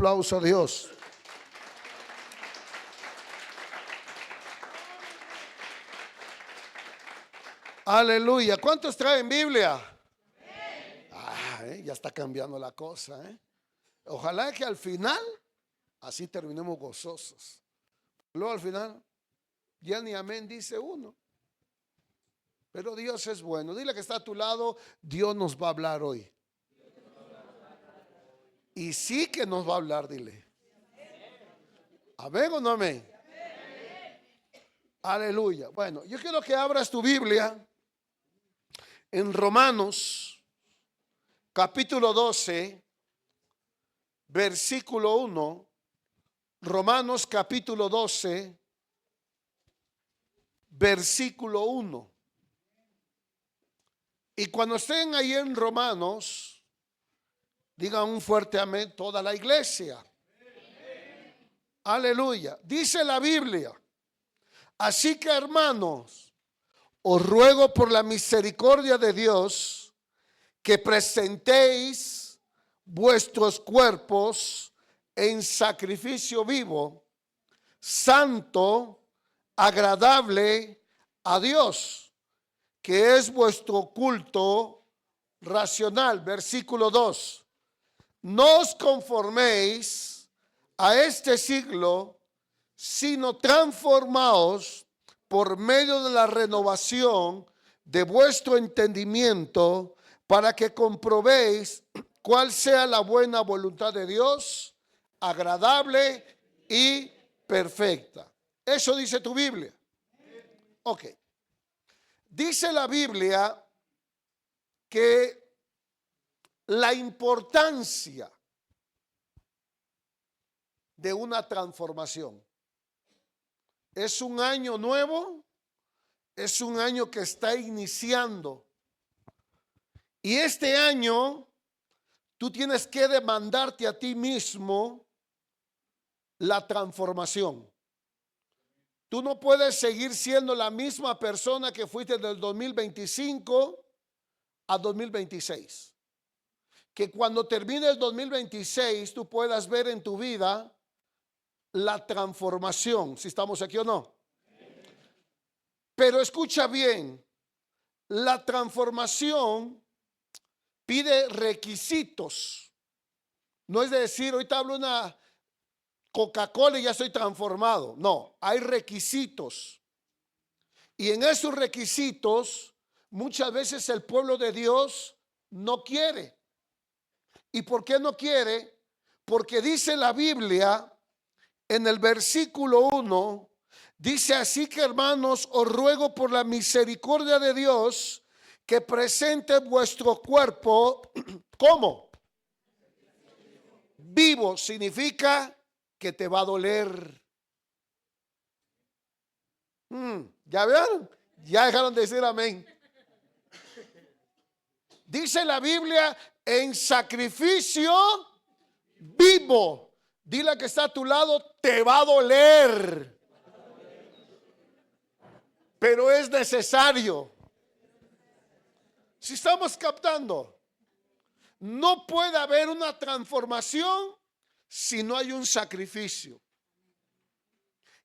aplauso a Dios. Aleluya. ¿Cuántos traen Biblia? Ya está cambiando la cosa. Ojalá que al final así terminemos gozosos. Luego al final ya ni amén dice uno. Pero Dios es bueno. Dile que está a tu lado, Dios nos va a hablar hoy. Y sí que nos va a hablar, dile. ¿Amén o no amén? Aleluya. Bueno, yo quiero que abras tu Biblia en Romanos, capítulo 12, versículo 1. Romanos capítulo 12, versículo 1. Y cuando estén ahí en Romanos, digan un fuerte amén toda la iglesia. Aleluya. Dice la Biblia: así que, hermanos, os ruego por la misericordia de Dios que presentéis vuestros cuerpos en sacrificio vivo, santo, agradable a Dios, que es vuestro culto racional. Versículo 2. No os conforméis a este siglo, sino transformaos por medio de la renovación de vuestro entendimiento, para que comprobéis cuál sea la buena voluntad de Dios, agradable y perfecta. Eso dice tu Biblia. Ok. Dice la Biblia que la importancia de una transformación. Es un año nuevo, es un año que está iniciando. Y este año tú tienes que demandarte a ti mismo la transformación. Tú no puedes seguir siendo la misma persona que fuiste del 2025 a 2026. Que cuando termine el 2026 tú puedas ver en tu vida la transformación, si estamos aquí o no. Pero escucha bien, la transformación pide requisitos. No es decir, ahorita hablo una Coca-Cola y ya estoy transformado. No, hay requisitos. Y en esos requisitos muchas veces el pueblo de Dios no quiere. ¿Y por qué no quiere? Porque dice la Biblia en el versículo 1, dice: así que, hermanos, os ruego por la misericordia de Dios que presente vuestro cuerpo. ¿Cómo? Vivo. Significa que te va a doler. ¿Ya vieron? Ya dejaron de decir amén. Dice la Biblia: en sacrificio vivo. Dile que está a tu lado: te va a doler, pero es necesario. Si estamos captando, no puede haber una transformación si no hay un sacrificio.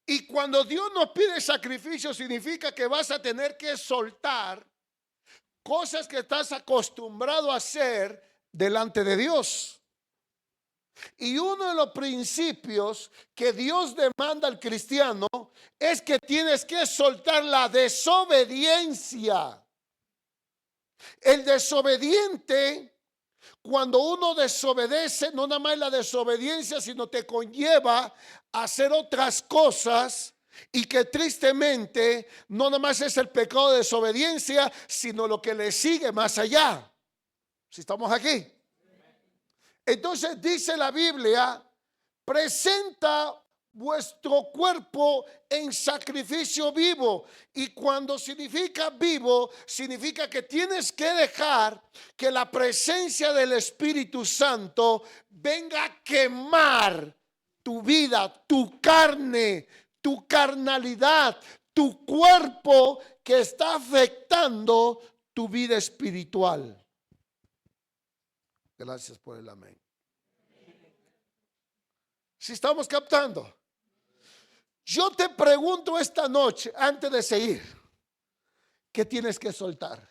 Y cuando Dios nos pide sacrificio, significa que vas a tener que soltar cosas que estás acostumbrado a hacer delante de Dios. Y uno de los principios que Dios demanda al cristiano es que tienes que soltar la desobediencia. El desobediente, cuando uno desobedece, no nada más la desobediencia, sino te conlleva a hacer otras cosas, y que tristemente no nada más es el pecado de desobediencia, sino lo que le sigue más allá. Si estamos aquí. Entonces dice la Biblia: presenta vuestro cuerpo en sacrificio vivo. Y cuando significa vivo, significa que tienes que dejar que la presencia del Espíritu Santo venga a quemar tu vida, tu carne, tu carnalidad, tu cuerpo que está afectando tu vida espiritual. Gracias por el amén. Si estamos captando. Yo te pregunto esta noche, antes de seguir, ¿qué tienes que soltar?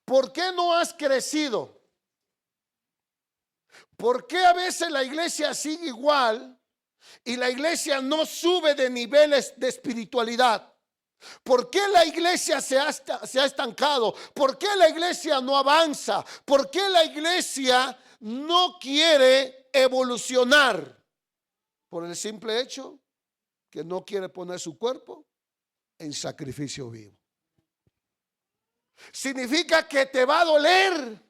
¿Por qué no has crecido? ¿Por qué a veces la iglesia sigue igual y la iglesia no sube de niveles de espiritualidad? ¿Por qué la iglesia se ha estancado? ¿Por qué la iglesia no avanza? ¿Por qué la iglesia no quiere evolucionar? Por el simple hecho que no quiere poner su cuerpo en sacrificio vivo. Significa que te va a doler.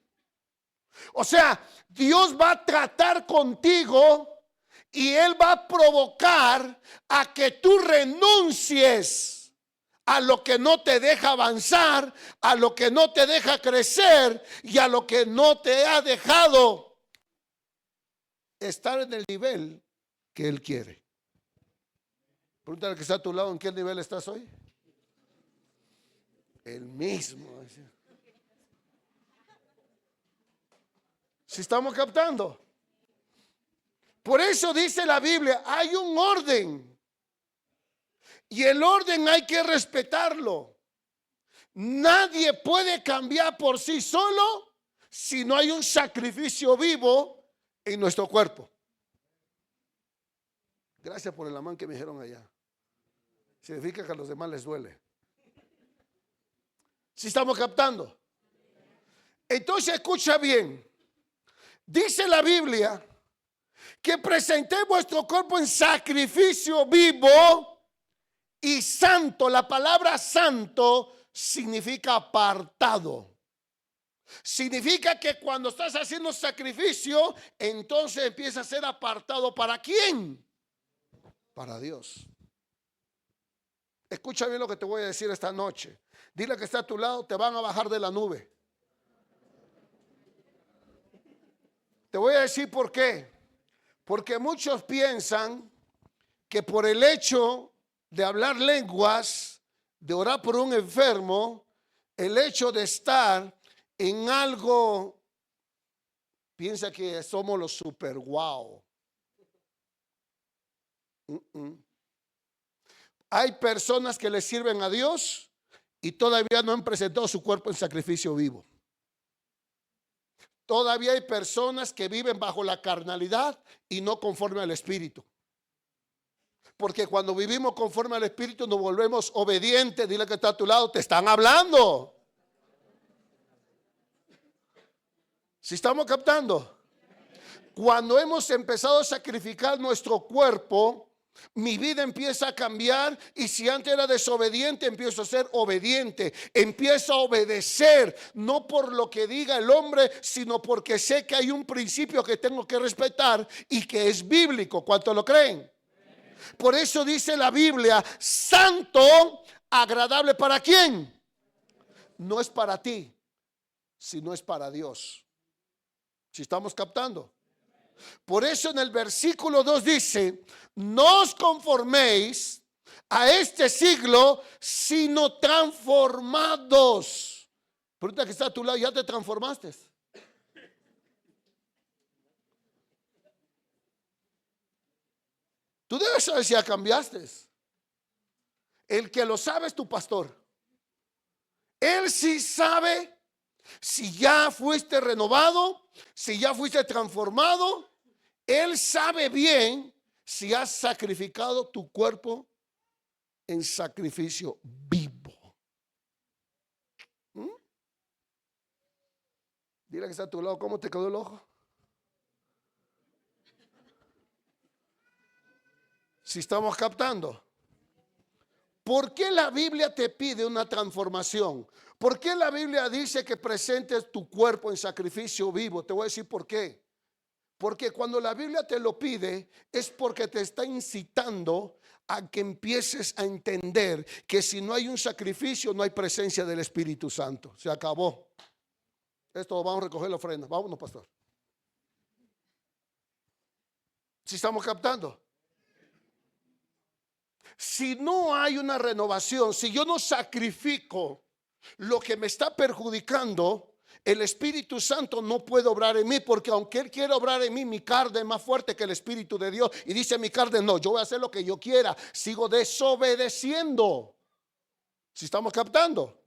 O sea, Dios va a tratar contigo y Él va a provocar a que tú renuncies a lo que no te deja avanzar, a lo que no te deja crecer y a lo que no te ha dejado estar en el nivel que Él quiere. Pregúntale al que está a tu lado, ¿en qué nivel estás hoy? El mismo. Si estamos captando. Por eso dice la Biblia, hay un orden. Y el orden hay que respetarlo. Nadie puede cambiar por sí solo si no hay un sacrificio vivo en nuestro cuerpo. Gracias por el amén que me dijeron allá. Significa que a los demás les duele. Si estamos captando. Entonces escucha bien. Dice la Biblia que presenté vuestro cuerpo en sacrificio vivo y santo. La palabra santo significa apartado. Significa que cuando estás haciendo sacrificio, entonces empieza a ser apartado. ¿Para quién? Para Dios. Escucha bien lo que te voy a decir esta noche. Dile que está a tu lado, te van a bajar de la nube. Te voy a decir por qué. Porque muchos piensan que por el hecho de hablar lenguas, de orar por un enfermo, el hecho de estar en algo, piensa que somos los super guau. Hay personas que le sirven a Dios y todavía no han presentado su cuerpo en sacrificio vivo. Todavía hay personas que viven bajo la carnalidad y no conforme al Espíritu. Porque cuando vivimos conforme al Espíritu nos volvemos obedientes. Dile que está a tu lado, te están hablando. ¿Si estamos captando? Cuando hemos empezado a sacrificar nuestro cuerpo, mi vida empieza a cambiar y si antes era desobediente, empiezo a ser obediente, empiezo a obedecer, no por lo que diga el hombre, sino porque sé que hay un principio que tengo que respetar y que es bíblico. ¿Cuántos lo creen? Por eso dice la Biblia, santo, agradable ¿para quién? No es para ti, sino es para Dios. ¿Si estamos captando? Por eso en el versículo 2 dice, no os conforméis a este siglo, sino transformados. Pregunta que está a tu lado, ¿ya te transformaste? Tú debes saber si ya cambiaste. El que lo sabe es tu pastor. Él sí sabe si ya fuiste renovado, si ya fuiste transformado. Él sabe bien si has sacrificado tu cuerpo en sacrificio vivo. Dile que está a tu lado, ¿cómo te quedó el ojo? Si estamos captando. ¿Por qué la Biblia te pide una transformación? ¿Por qué la Biblia dice que presentes tu cuerpo en sacrificio vivo? Te voy a decir por qué. Porque cuando la Biblia te lo pide es porque te está incitando a que empieces a entender que si no hay un sacrificio no hay presencia del Espíritu Santo. Se acabó. Esto vamos a recoger la ofrenda. Vámonos, pastor. Si estamos captando. Si no hay una renovación, si yo no sacrifico lo que me está perjudicando, El Espíritu Santo no puede obrar en mí, porque aunque Él quiere obrar en mí, mi carne es más fuerte que el Espíritu de Dios. Y dice mi carne, no, yo voy a hacer lo que yo quiera. Sigo desobedeciendo. ¿Si estamos captando?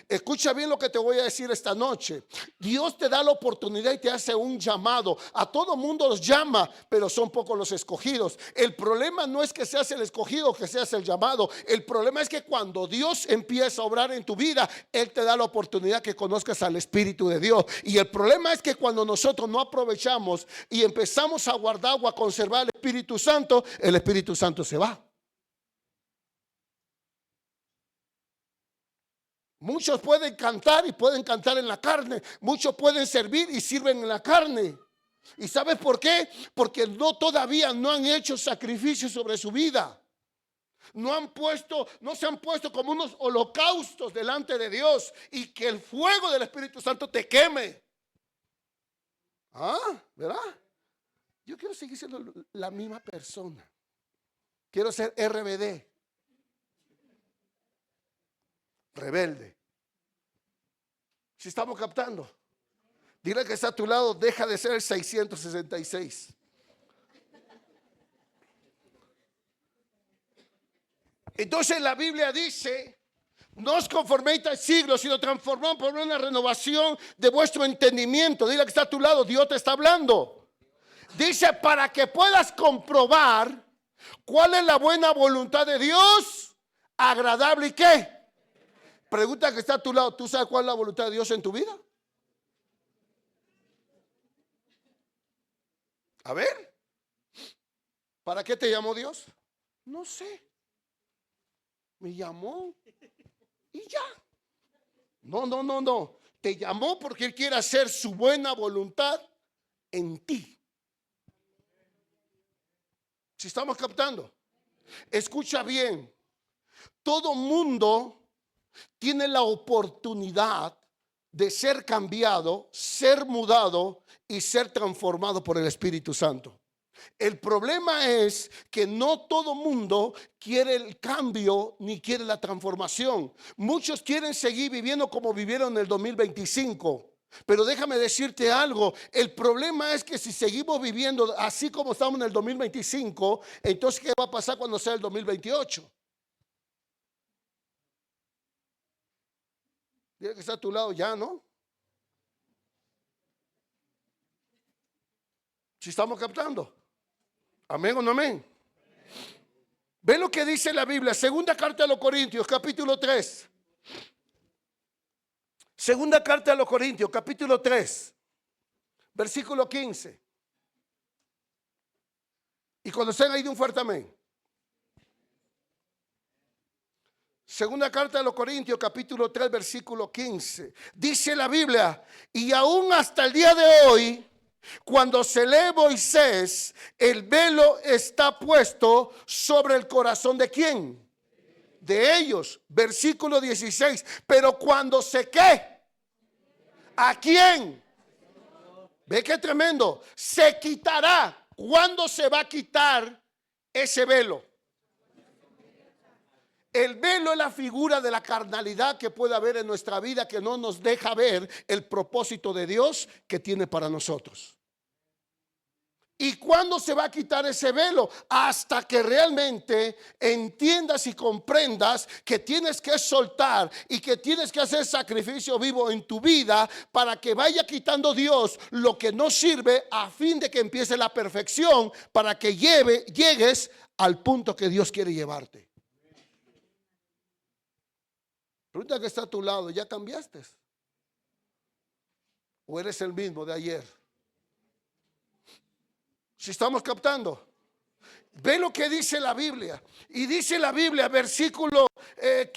Escucha bien lo que te voy a decir esta noche. Dios te da la oportunidad y te hace un llamado. A todo mundo los llama, pero son pocos los escogidos. El problema no es que seas el escogido o que seas el llamado. El problema es que cuando Dios empieza a obrar en tu vida, Él te da la oportunidad que conozcas al Espíritu de Dios. Y el problema es que cuando nosotros no aprovechamos y empezamos a guardar o a conservar el Espíritu Santo se va. Muchos pueden cantar y pueden cantar en la carne. Muchos pueden servir y sirven en la carne. ¿Y sabes por qué? Porque todavía no han hecho sacrificios sobre su vida. No se han puesto como unos holocaustos delante de Dios y que el fuego del Espíritu Santo te queme. ¿Verdad? Yo quiero seguir siendo la misma persona. Quiero ser RBD. Rebelde. Si estamos captando, dile que está a tu lado, deja de ser el 666. Entonces la Biblia dice: no os conforméis al siglo, sino transformaos por una renovación de vuestro entendimiento. Dile que está a tu lado, Dios te está hablando. Dice, para que puedas comprobar cuál es la buena voluntad de Dios, agradable y qué. Pregunta que está a tu lado, ¿tú sabes cuál es la voluntad de Dios en tu vida? A ver, ¿para qué te llamó Dios? No sé. Me llamó y ya. No. Te llamó porque Él quiere hacer su buena voluntad en ti. Si estamos captando, escucha bien. Todo mundo tiene la oportunidad de ser cambiado, ser mudado y ser transformado por el Espíritu Santo. El problema es que no todo mundo quiere el cambio ni quiere la transformación. Muchos quieren seguir viviendo como vivieron en el 2025. Pero déjame decirte algo, el problema es que si seguimos viviendo así como estamos en el 2025, entonces ¿qué va a pasar cuando sea el 2028? Dile que está a tu lado ya, ¿no? Si estamos captando. Amén o no amén. Ve lo que dice la Biblia, segunda carta a los Corintios, capítulo 3. Segunda carta a los Corintios, capítulo 3, versículo 15. Y cuando estén ahí, de un fuerte amén. Segunda carta a los Corintios, capítulo 3, versículo 15. Dice la Biblia, y aún hasta el día de hoy, cuando se lee Moisés, el velo está puesto sobre el corazón ¿de quién? De ellos. Versículo 16. Pero cuando se ¿qué? ¿A quién? Ve qué tremendo. Se quitará. ¿Cuándo se va a quitar ese velo? El velo es la figura de la carnalidad que puede haber en nuestra vida, que no nos deja ver el propósito de Dios que tiene para nosotros. ¿Y cuándo se va a quitar ese velo? Hasta que realmente entiendas y comprendas que tienes que soltar y que tienes que hacer sacrificio vivo en tu vida para que vaya quitando Dios lo que no sirve, a fin de que empiece la perfección, para que llegues al punto que Dios quiere llevarte. Pregunta que está a tu lado, ¿ya cambiaste? ¿O eres el mismo de ayer? Si estamos captando, ve lo que dice la Biblia. Y dice la Biblia, versículo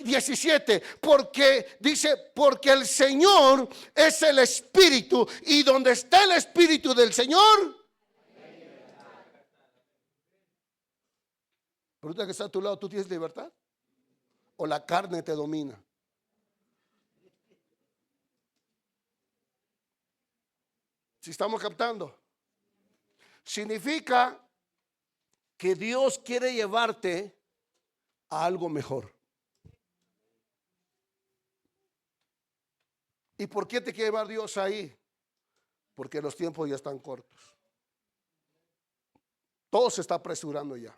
17, porque dice, porque el Señor es el Espíritu, y donde está el Espíritu del Señor. Pregunta que está a tu lado, ¿tú tienes libertad? ¿O la carne te domina? Si estamos captando, significa que Dios quiere llevarte a algo mejor. ¿Y por qué te quiere llevar Dios ahí? Porque los tiempos ya están cortos. Todo se está apresurando ya.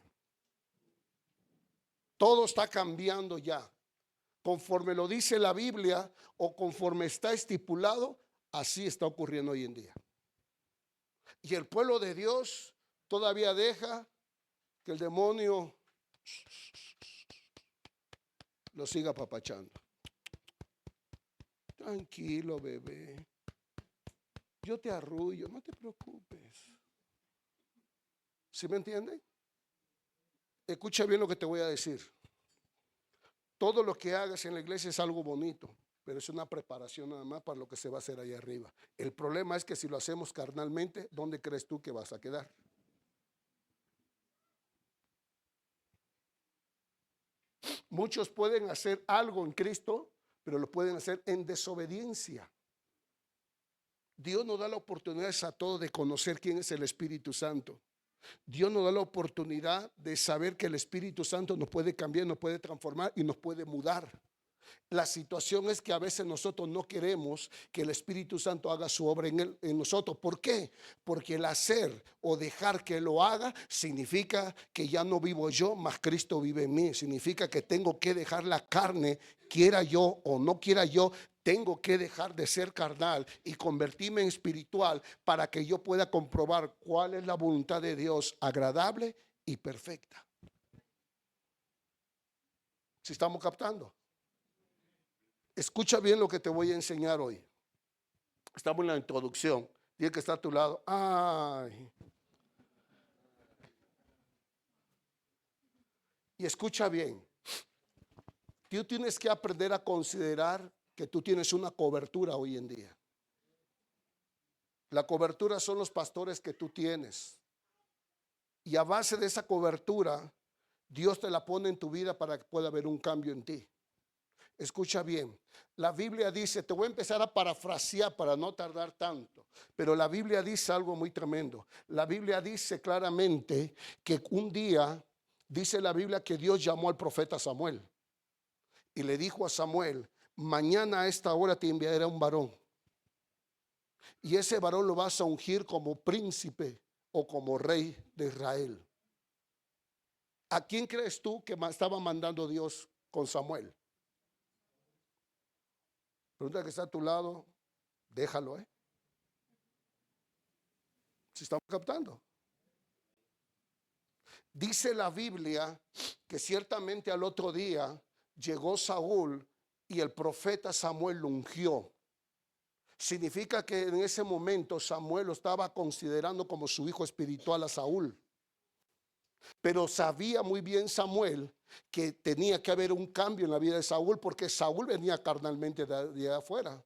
Todo está cambiando ya. Conforme lo dice la Biblia o conforme está estipulado, así está ocurriendo hoy en día. Y el pueblo de Dios todavía deja que el demonio lo siga apapachando. Tranquilo, bebé. Yo te arrullo, no te preocupes. ¿Sí me entienden? Escucha bien lo que te voy a decir. Todo lo que hagas en la iglesia es algo bonito, pero es una preparación nada más para lo que se va a hacer allá arriba. El problema es que si lo hacemos carnalmente, ¿dónde crees tú que vas a quedar? Muchos pueden hacer algo en Cristo, pero lo pueden hacer en desobediencia. Dios nos da la oportunidad a todos de conocer quién es el Espíritu Santo. Dios nos da la oportunidad de saber que el Espíritu Santo nos puede cambiar, nos puede transformar y nos puede mudar. La situación es que a veces nosotros no queremos que el Espíritu Santo haga su obra en nosotros. ¿Por qué? Porque el hacer o dejar que lo haga significa que ya no vivo yo, mas Cristo vive en mí. Significa que tengo que dejar la carne, quiera yo o no quiera yo. Tengo que dejar de ser carnal y convertirme en espiritual para que yo pueda comprobar cuál es la voluntad de Dios, agradable y perfecta. ¿Sí estamos captando? Escucha bien lo que te voy a enseñar hoy. Estamos en la introducción. Tiene que estar a tu lado. Ay. Y escucha bien. Tú tienes que aprender a considerar que tú tienes una cobertura hoy en día. La cobertura son los pastores que tú tienes. Y a base de esa cobertura, Dios te la pone en tu vida para que pueda haber un cambio en ti. Escucha bien, la Biblia dice, te voy a empezar a parafrasear para no tardar tanto, pero la Biblia dice algo muy tremendo. La Biblia dice claramente que un día, dice la Biblia que Dios llamó al profeta Samuel y le dijo a Samuel, mañana a esta hora te enviaré un varón y ese varón lo vas a ungir como príncipe o como rey de Israel. ¿A quién crees tú que estaba mandando Dios con Samuel? Pregunta que está a tu lado, déjalo, ¿Se estamos captando? Dice la Biblia que ciertamente al otro día llegó Saúl y el profeta Samuel lo ungió. Significa que en ese momento Samuel lo estaba considerando como su hijo espiritual a Saúl. Pero sabía muy bien Samuel que tenía que haber un cambio en la vida de Saúl porque Saúl venía carnalmente de afuera.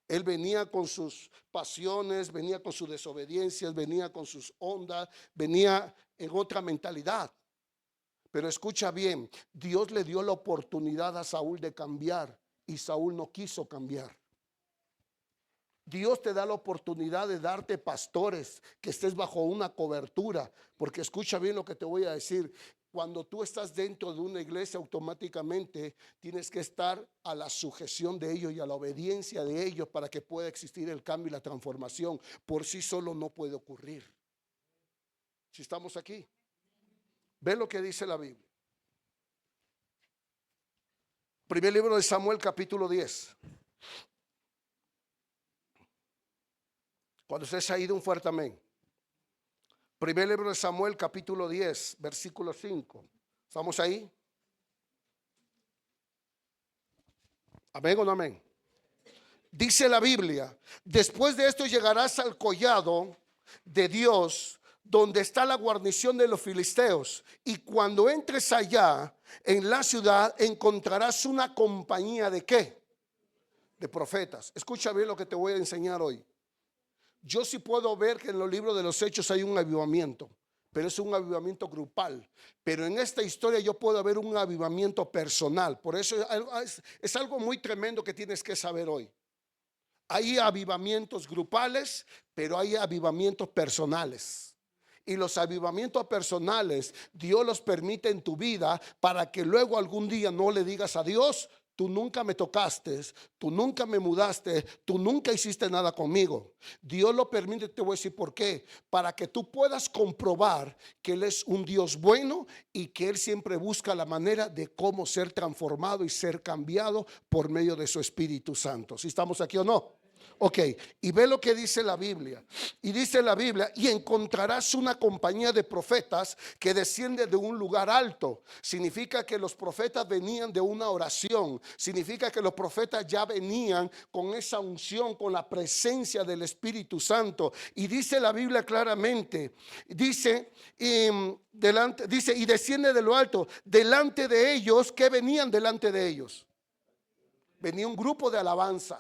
Él venía con sus pasiones, venía con sus desobediencias, venía con sus ondas, venía en otra mentalidad. Pero escucha bien, Dios le dio la oportunidad a Saúl de cambiar y Saúl no quiso cambiar. Dios te da la oportunidad de darte pastores, que estés bajo una cobertura, porque escucha bien lo que te voy a decir. Cuando tú estás dentro de una iglesia, automáticamente tienes que estar a la sujeción de ellos y a la obediencia de ellos para que pueda existir el cambio y la transformación. Por sí solo no puede ocurrir. Si estamos aquí, ve lo que dice la Biblia. Primer libro de Samuel, capítulo 10. Cuando usted se ha ido, un fuerte amén. Primer libro de Samuel, capítulo 10, versículo 5. ¿Estamos ahí? ¿Amén o no amén? Dice la Biblia, después de esto llegarás al collado de Dios, donde está la guarnición de los filisteos. Y cuando entres allá en la ciudad, encontrarás una compañía de ¿qué? De profetas. Escucha bien lo que te voy a enseñar hoy. Yo sí puedo ver que en los libros de los Hechos hay un avivamiento, pero es un avivamiento grupal. Pero en esta historia yo puedo ver un avivamiento personal. Por eso es algo muy tremendo que tienes que saber hoy. Hay avivamientos grupales, pero hay avivamientos personales. Y los avivamientos personales, Dios los permite en tu vida para que luego algún día no le digas a Dios, tú nunca me tocaste, tú nunca me mudaste, tú nunca hiciste nada conmigo. Dios lo permite, te voy a decir por qué. Para que tú puedas comprobar que Él es un Dios bueno y que Él siempre busca la manera de cómo ser transformado y ser cambiado por medio de su Espíritu Santo. ¿Si estamos aquí o no? Ok, y ve lo que dice la Biblia. Y dice la Biblia, y encontrarás una compañía de profetas que desciende de un lugar alto. Significa que los profetas venían de una oración. Significa que los profetas ya venían con esa unción, con la presencia del Espíritu Santo. Y dice la Biblia claramente, dice, dice, y desciende de lo alto, delante de ellos, ¿qué venían delante de ellos? Venía un grupo de alabanza.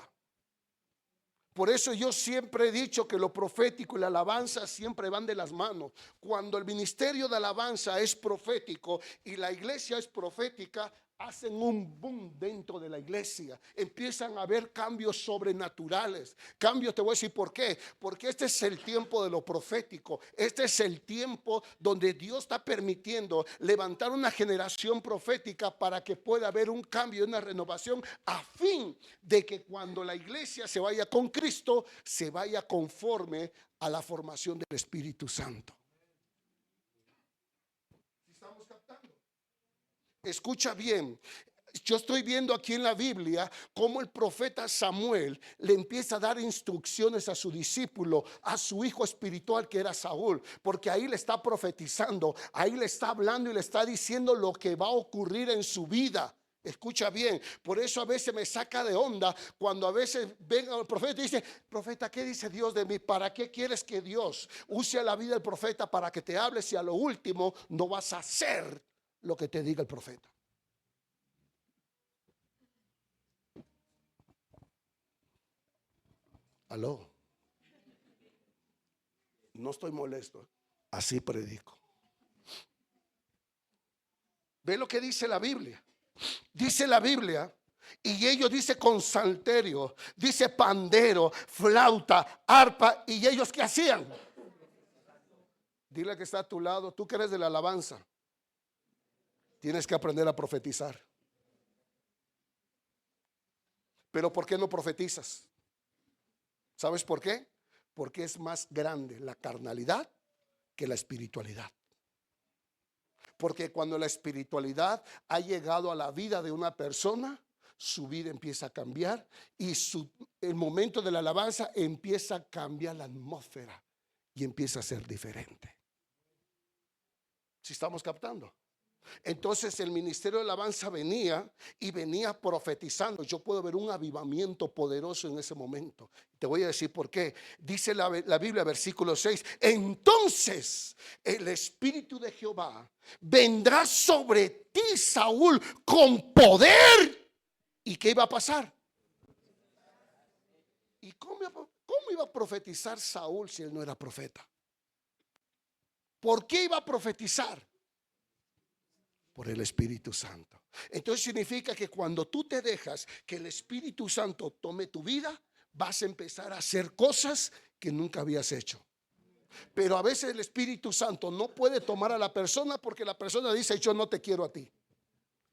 Por eso yo siempre he dicho que lo profético y la alabanza siempre van de las manos. Cuando el ministerio de alabanza es profético y la iglesia es profética, hacen un boom dentro de la iglesia. Empiezan a haber cambios sobrenaturales. Cambios, te voy a decir por qué. Porque este es el tiempo de lo profético. Este es el tiempo donde Dios está permitiendo levantar una generación profética para que pueda haber un cambio, una renovación, a fin de que cuando la iglesia se vaya con Cristo, se vaya conforme a la formación del Espíritu Santo. ¿Estamos captando? Escucha bien. Yo estoy viendo aquí en la Biblia cómo el profeta Samuel le empieza a dar instrucciones a su discípulo, a su hijo espiritual que era Saúl, porque ahí le está profetizando, ahí le está hablando y le está diciendo lo que va a ocurrir en su vida. Escucha bien, por eso a veces me saca de onda cuando a veces ven al profeta y dice: profeta, ¿qué dice Dios de mí? ¿Para qué quieres que Dios use la vida del profeta para que te hable si a lo último no vas a hacer lo que te diga el profeta? Aló, no estoy molesto, así predico. Ve lo que dice la Biblia. Dice la Biblia, y ellos dice con salterio, dice pandero, flauta, arpa, y ellos ¿qué hacían? Dile que está a tu lado, tú que eres de la alabanza, tienes que aprender a profetizar. Pero ¿por qué no profetizas? ¿Sabes por qué? Porque es más grande la carnalidad que la espiritualidad. Porque cuando la espiritualidad ha llegado a la vida de una persona, su vida empieza a cambiar y el momento de la alabanza empieza a cambiar la atmósfera y empieza a ser diferente. ¿Si estamos captando? Entonces el ministerio de alabanza venía y venía profetizando. Yo puedo ver un avivamiento poderoso en ese momento. Te voy a decir por qué. Dice la Biblia, versículo 6: entonces el Espíritu de Jehová vendrá sobre ti, Saúl, con poder. ¿Y qué iba a pasar? ¿Y cómo iba a profetizar Saúl si él no era profeta? ¿Por qué iba a profetizar? Por el Espíritu Santo. Entonces significa que cuando tú te dejas que el Espíritu Santo tome tu vida, vas a empezar a hacer cosas que nunca habías hecho. Pero a veces el Espíritu Santo no puede tomar a la persona porque la persona dice: yo no te quiero a ti.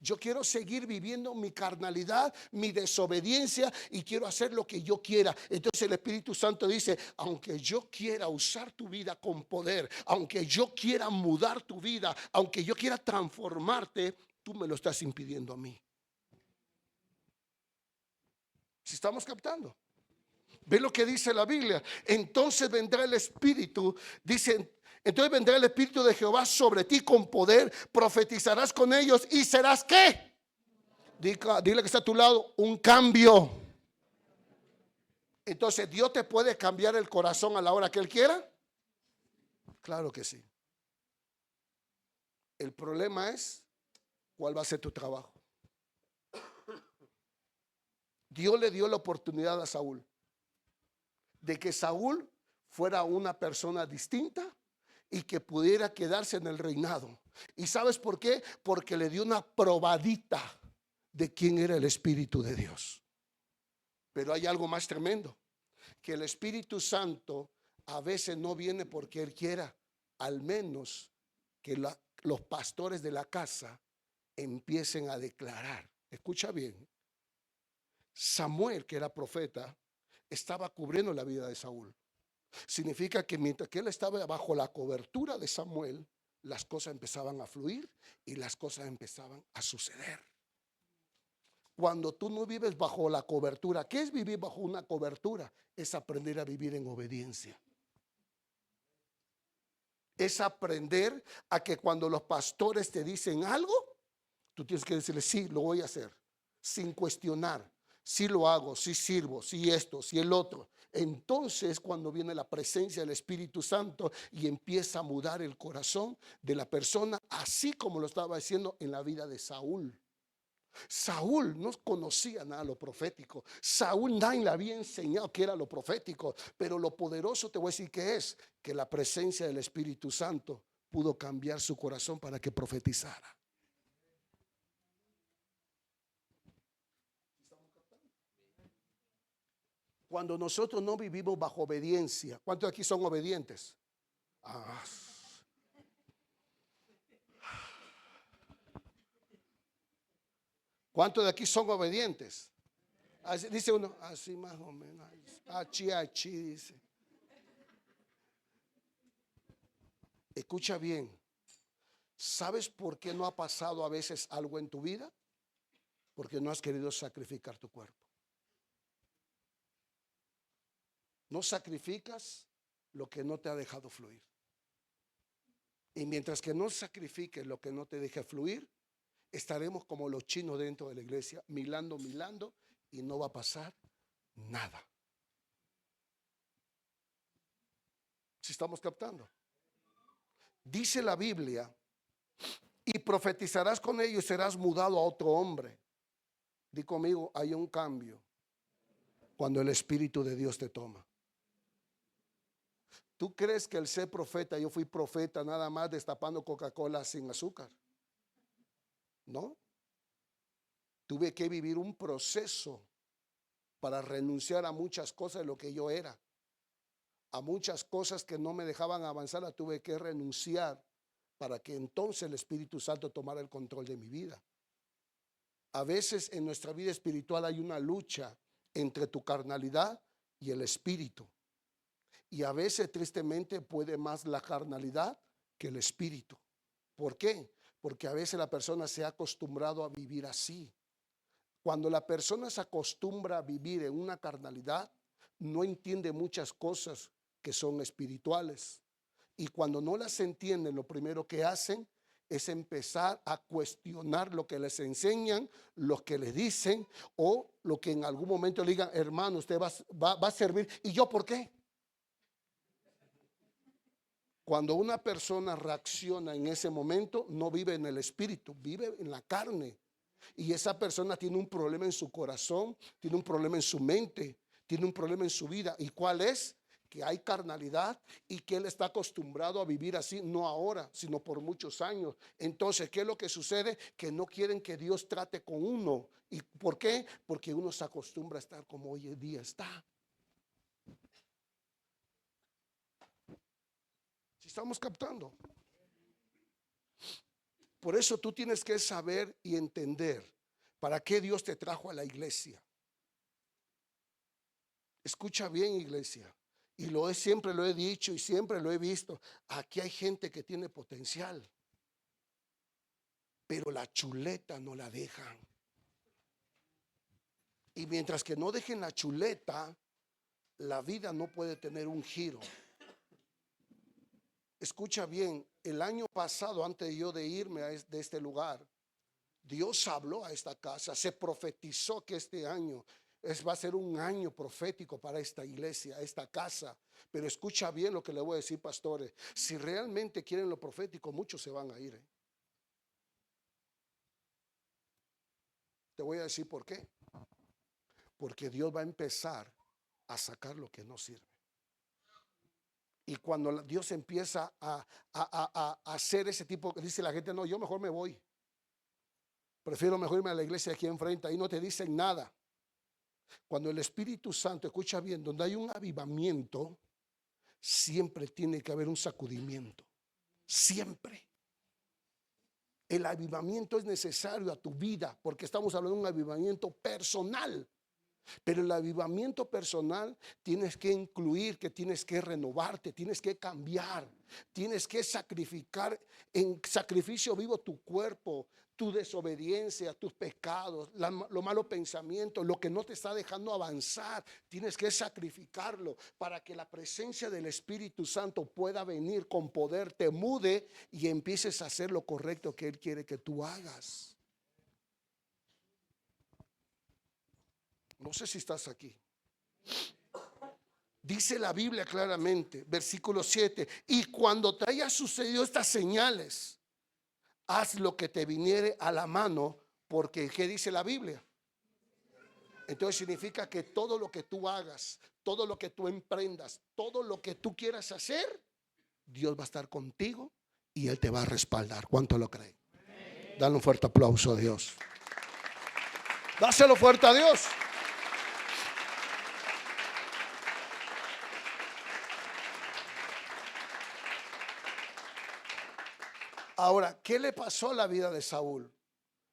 Yo quiero seguir viviendo mi carnalidad, mi desobediencia, y quiero hacer lo que yo quiera. Entonces el Espíritu Santo dice: aunque yo quiera usar tu vida con poder, aunque yo quiera mudar tu vida, aunque yo quiera transformarte, tú me lo estás impidiendo a mí. ¿Si estamos captando? Ve lo que dice la Biblia. Entonces vendrá el Espíritu, dice. Entonces vendrá el Espíritu de Jehová sobre ti con poder, profetizarás con ellos y serás ¿qué? Dile que está a tu lado, un cambio. Entonces, ¿Dios te puede cambiar el corazón a la hora que Él quiera? Claro que sí. El problema es cuál va a ser tu trabajo. Dios le dio la oportunidad a Saúl de que Saúl fuera una persona distinta y que pudiera quedarse en el reinado. ¿Y sabes por qué? Porque le dio una probadita de quién era el Espíritu de Dios. Pero hay algo más tremendo, que el Espíritu Santo a veces no viene porque Él quiera, al menos que los pastores de la casa empiecen a declarar. Escucha bien, Samuel, que era profeta, estaba cubriendo la vida de Saúl. Significa que mientras que él estaba bajo la cobertura de Samuel, las cosas empezaban a fluir y las cosas empezaban a suceder. Cuando tú no vives bajo la cobertura, ¿qué es vivir bajo una cobertura? Es aprender a vivir en obediencia. Es aprender a que cuando los pastores te dicen algo, tú tienes que decirle, sí, lo voy a hacer, sin cuestionar. Sí lo hago, sí sirvo, sí esto, sí el otro. Entonces cuando viene la presencia del Espíritu Santo y empieza a mudar el corazón de la persona, así como lo estaba haciendo en la vida de Saúl. Saúl no conocía nada de lo profético. Saúl nadie le había enseñado que era lo profético. Pero lo poderoso te voy a decir que es que la presencia del Espíritu Santo pudo cambiar su corazón para que profetizara. Cuando nosotros no vivimos bajo obediencia, ¿cuántos de aquí son obedientes? Ah. ¿Cuántos de aquí son obedientes? Así, dice uno, así más o menos. Achi, achi, dice. Escucha bien. ¿Sabes por qué no ha pasado a veces algo en tu vida? Porque no has querido sacrificar tu cuerpo. No sacrificas lo que no te ha dejado fluir. Y mientras que no sacrifiques lo que no te deja fluir, estaremos como los chinos dentro de la iglesia, milando, y no va a pasar nada. Si estamos captando. Dice la Biblia, y profetizarás con ellos y serás mudado a otro hombre. Di conmigo, hay un cambio cuando el Espíritu de Dios te toma. ¿Tú crees que el ser profeta, yo fui profeta nada más destapando Coca-Cola sin azúcar? No. Tuve que vivir un proceso para renunciar a muchas cosas de lo que yo era. A muchas cosas que no me dejaban avanzar, las tuve que renunciar para que entonces el Espíritu Santo tomara el control de mi vida. A veces en nuestra vida espiritual hay una lucha entre tu carnalidad y el espíritu. Y a veces tristemente puede más la carnalidad que el espíritu. ¿Por qué? Porque a veces la persona se ha acostumbrado a vivir así. Cuando la persona se acostumbra a vivir en una carnalidad, no entiende muchas cosas que son espirituales. Y cuando no las entienden, lo primero que hacen es empezar a cuestionar lo que les enseñan, lo que les dicen, o lo que en algún momento le digan, hermano, usted va a servir. ¿Y yo por qué? Cuando una persona reacciona en ese momento, no vive en el espíritu, vive en la carne. Y esa persona tiene un problema en su corazón, tiene un problema en su mente, tiene un problema en su vida. ¿Y cuál es? Que hay carnalidad y que él está acostumbrado a vivir así, no ahora, sino por muchos años. Entonces, ¿qué es lo que sucede? Que no quieren que Dios trate con uno. ¿Y por qué? Porque uno se acostumbra a estar como hoy en día está. Si estamos captando. Por eso tú tienes que saber y entender para qué Dios te trajo a la iglesia. Escucha bien, iglesia. Y siempre lo he dicho y siempre lo he visto. Aquí hay gente que tiene potencial, pero la chuleta no la dejan. Y mientras que no dejen la chuleta, la vida no puede tener un giro. Escucha bien, el año pasado, antes de yo de irme de este lugar, Dios habló a esta casa, se profetizó que este año va a ser un año profético para esta iglesia, esta casa. Pero escucha bien lo que le voy a decir, pastores. Si realmente quieren lo profético, muchos se van a ir. Te voy a decir por qué. Porque Dios va a empezar a sacar lo que no sirve. Y cuando Dios empieza a hacer ese tipo, dice la gente, no, yo mejor me voy. Prefiero mejor irme a la iglesia aquí enfrente, ahí no te dicen nada. Cuando el Espíritu Santo, escucha bien, donde hay un avivamiento, siempre tiene que haber un sacudimiento. Siempre. El avivamiento es necesario a tu vida, porque estamos hablando de un avivamiento personal. Pero el avivamiento personal tienes que incluir que tienes que renovarte, tienes que cambiar, tienes que sacrificar en sacrificio vivo tu cuerpo, tu desobediencia, tus pecados, los malos pensamientos, lo que no te está dejando avanzar. Tienes que sacrificarlo para que la presencia del Espíritu Santo pueda venir con poder, te mude y empieces a hacer lo correcto que Él quiere que tú hagas. No sé si estás aquí. Dice la Biblia claramente, versículo 7, y cuando te haya sucedido estas señales, haz lo que te viniere a la mano, porque ¿qué dice la Biblia? Entonces significa que todo lo que tú hagas, todo lo que tú emprendas, todo lo que tú quieras hacer, Dios va a estar contigo y Él te va a respaldar. ¿Cuánto lo cree? Dale un fuerte aplauso a Dios. Dáselo fuerte a Dios. Ahora, ¿qué le pasó a la vida de Saúl?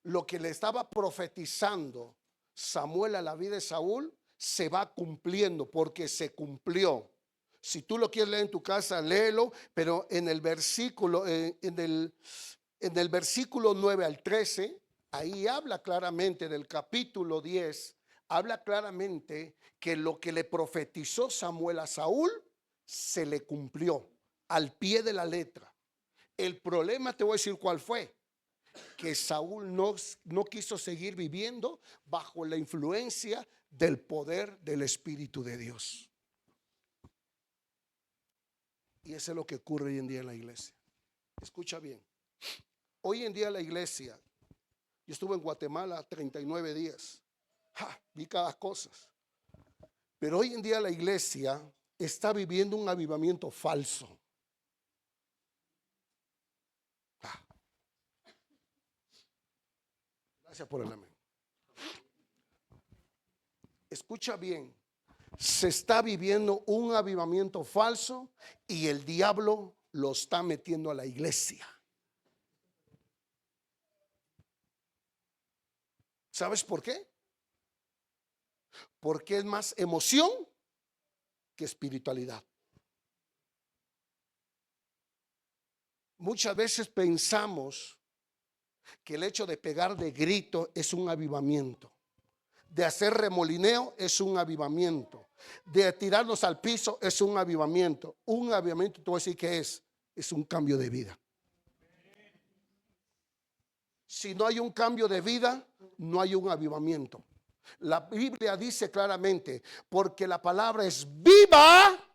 Lo que le estaba profetizando Samuel a la vida de Saúl se va cumpliendo porque se cumplió. Si tú lo quieres leer en tu casa, léelo, pero en el versículo, en el versículo 9 al 13, ahí habla claramente del capítulo 10, habla claramente que lo que le profetizó Samuel a Saúl se le cumplió al pie de la letra. El problema, te voy a decir cuál fue, que Saúl no quiso seguir viviendo bajo la influencia del poder del Espíritu de Dios. Y eso es lo que ocurre hoy en día en la iglesia. Escucha bien, hoy en día la iglesia, yo estuve en Guatemala 39 días, vi cada cosa, pero hoy en día la iglesia está viviendo un avivamiento falso. Gracias por el amén. Escucha bien, se está viviendo un avivamiento falso y el diablo lo está metiendo a la iglesia. ¿Sabes por qué? Porque es más emoción que espiritualidad. Muchas veces pensamos que el hecho de pegar de grito es un avivamiento, de hacer remolineo es un avivamiento, de tirarnos al piso es un avivamiento. Un avivamiento, te voy a decir que es un cambio de vida. Si no hay un cambio de vida, no hay un avivamiento. La Biblia dice claramente, porque la palabra es viva.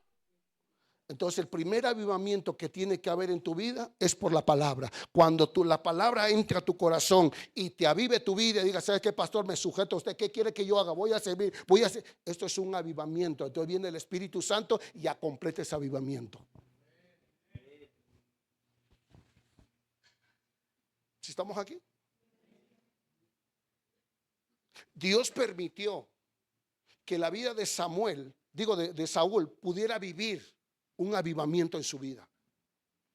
Entonces el primer avivamiento que tiene que haber en tu vida es por la palabra. Cuando la palabra entra a tu corazón y te avive tu vida y diga, ¿sabes qué, pastor? Me sujeto a usted. ¿Qué quiere que yo haga? Voy a servir, voy a hacer. Esto es un avivamiento. Entonces viene el Espíritu Santo y ya completa ese avivamiento. ¿Sí estamos aquí? Dios permitió que la vida de Samuel, de Saúl, pudiera vivir un avivamiento en su vida.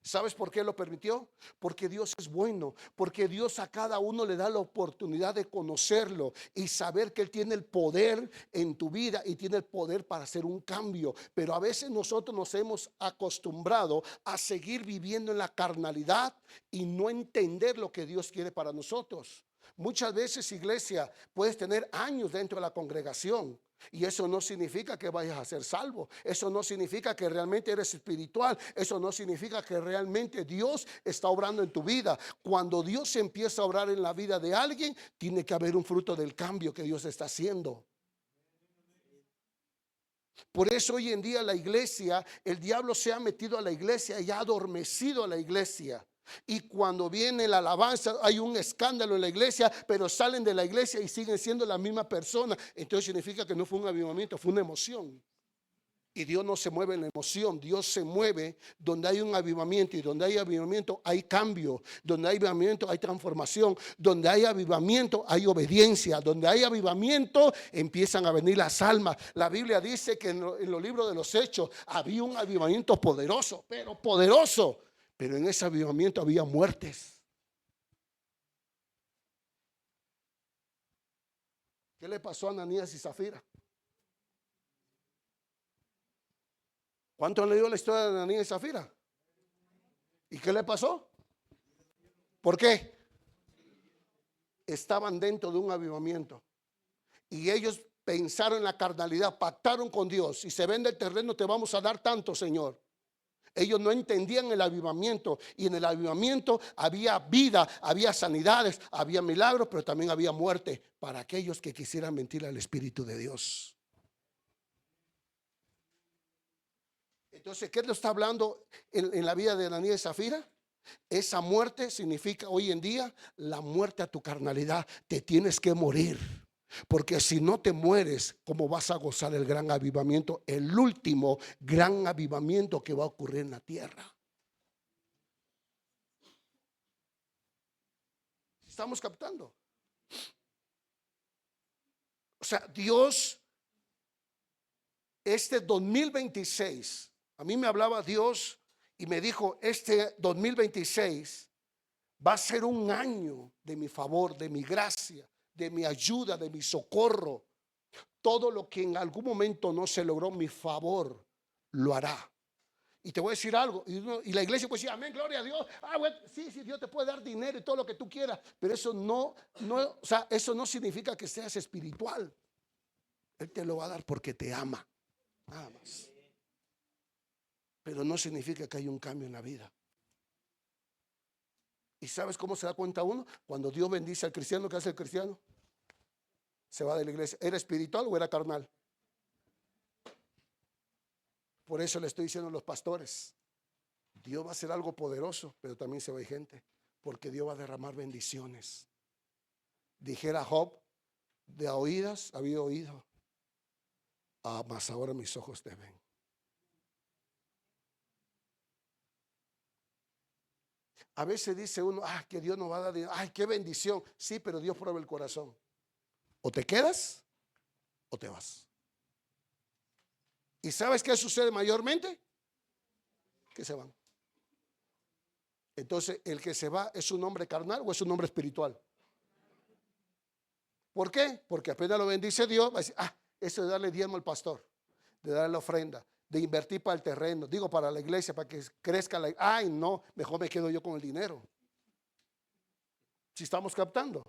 ¿Sabes por qué lo permitió? Porque Dios es bueno, porque Dios a cada uno le da la oportunidad de conocerlo y saber que Él tiene el poder en tu vida y tiene el poder para hacer un cambio. Pero a veces nosotros nos hemos acostumbrado a seguir viviendo en la carnalidad y no entender lo que Dios quiere para nosotros. Muchas veces, iglesia, puedes tener años dentro de la congregación y eso no significa que vayas a ser salvo. Eso no significa que realmente eres espiritual. Eso no significa que realmente Dios está obrando en tu vida. Cuando Dios empieza a obrar en la vida de alguien, tiene que haber un fruto del cambio que Dios está haciendo. Por eso hoy en día la iglesia, el diablo se ha metido a la iglesia y ha adormecido a la iglesia. Y cuando viene la alabanza hay un escándalo en la iglesia, pero salen de la iglesia y siguen siendo la misma persona. Entonces significa que no fue un avivamiento, fue una emoción. Y Dios no se mueve en la emoción, Dios se mueve donde hay un avivamiento. Y donde hay avivamiento hay cambio, donde hay avivamiento hay transformación, donde hay avivamiento hay obediencia, donde hay avivamiento empiezan a venir las almas. La Biblia dice que en los libros de los Hechos había un avivamiento poderoso, pero poderoso. Pero en ese avivamiento había muertes. ¿Qué le pasó a Ananías y Zafira? ¿Cuánto han leído la historia de Ananías y Zafira? ¿Y qué le pasó? ¿Por qué? Estaban dentro de un avivamiento y ellos pensaron en la carnalidad, pactaron con Dios: si se vende el terreno te vamos a dar tanto, Señor. Ellos no entendían el avivamiento, y en el avivamiento había vida, había sanidades, había milagros, pero también había muerte para aquellos que quisieran mentir al Espíritu de Dios. Entonces, ¿qué lo está hablando en la vida de Ananías y Zafira? Esa muerte significa hoy en día la muerte a tu carnalidad. Te tienes que morir, porque si no te mueres, ¿cómo vas a gozar el gran avivamiento? El último gran avivamiento que va a ocurrir en la tierra. ¿Estamos captando? O sea, Dios, este 2026, a mí me hablaba Dios y me dijo: este 2026 va a ser un año de mi favor, de mi gracia, de mi ayuda, de mi socorro. Todo lo que en algún momento no se logró, mi favor lo hará. Y te voy a decir algo, y la iglesia puede decir: amén, gloria a Dios. Bueno, sí, Dios te puede dar dinero y todo lo que tú quieras, pero eso o sea, eso no significa que seas espiritual. Él te lo va a dar porque te ama, nada más. Pero no significa que haya un cambio en la vida. ¿Y sabes cómo se da cuenta uno? Cuando Dios bendice al cristiano, ¿qué hace el cristiano? Se va de la iglesia. ¿Era espiritual o era carnal? Por eso le estoy diciendo a los pastores: Dios va a hacer algo poderoso, pero también se va a ir gente, porque Dios va a derramar bendiciones. Dijera Job: de a oídas había oído, mas ahora mis ojos te ven. A veces dice uno: que Dios nos va a dar dinero, qué bendición. Sí, pero Dios prueba el corazón. O te quedas o te vas. ¿Y sabes qué sucede mayormente? Que se van. Entonces, ¿el que se va es un hombre carnal o es un hombre espiritual? ¿Por qué? Porque apenas lo bendice Dios, va a decir: eso de darle diezmo al pastor, de darle la ofrenda, de invertir para el terreno, digo, para la iglesia, para que crezca la... no, mejor me quedo yo con el dinero. Si estamos captando.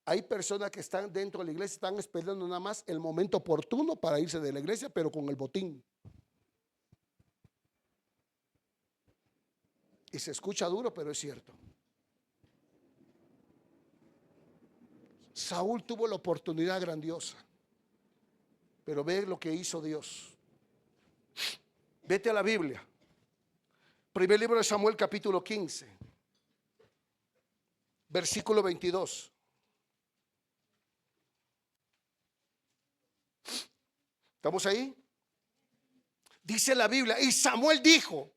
Hay personas que están dentro de la iglesia, están esperando nada más el momento oportuno para irse de la iglesia, pero con el botín. Y se escucha duro, pero es cierto. Saúl tuvo la oportunidad grandiosa, pero ve lo que hizo Dios. Vete a la Biblia. Primer libro de Samuel, capítulo 15, versículo 22. ¿Estamos ahí? Dice la Biblia: y Samuel dijo: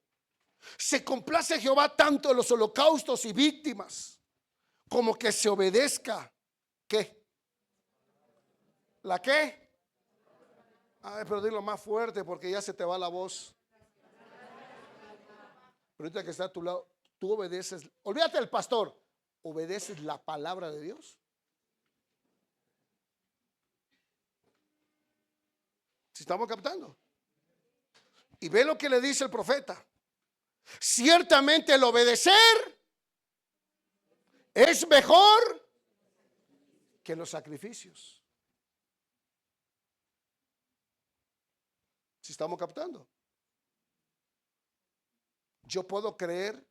se complace Jehová tanto en los holocaustos y víctimas, como que se obedezca. ¿Qué? ¿La qué? Pero dilo más fuerte porque ya se te va la voz. Pero ahorita que está a tu lado, tú obedeces. Olvídate del pastor. ¿Obedeces la palabra de Dios? ¿Si estamos captando? Y ve lo que le dice el profeta: ciertamente el obedecer es mejor que los sacrificios. ¿Si estamos captando? Yo puedo creer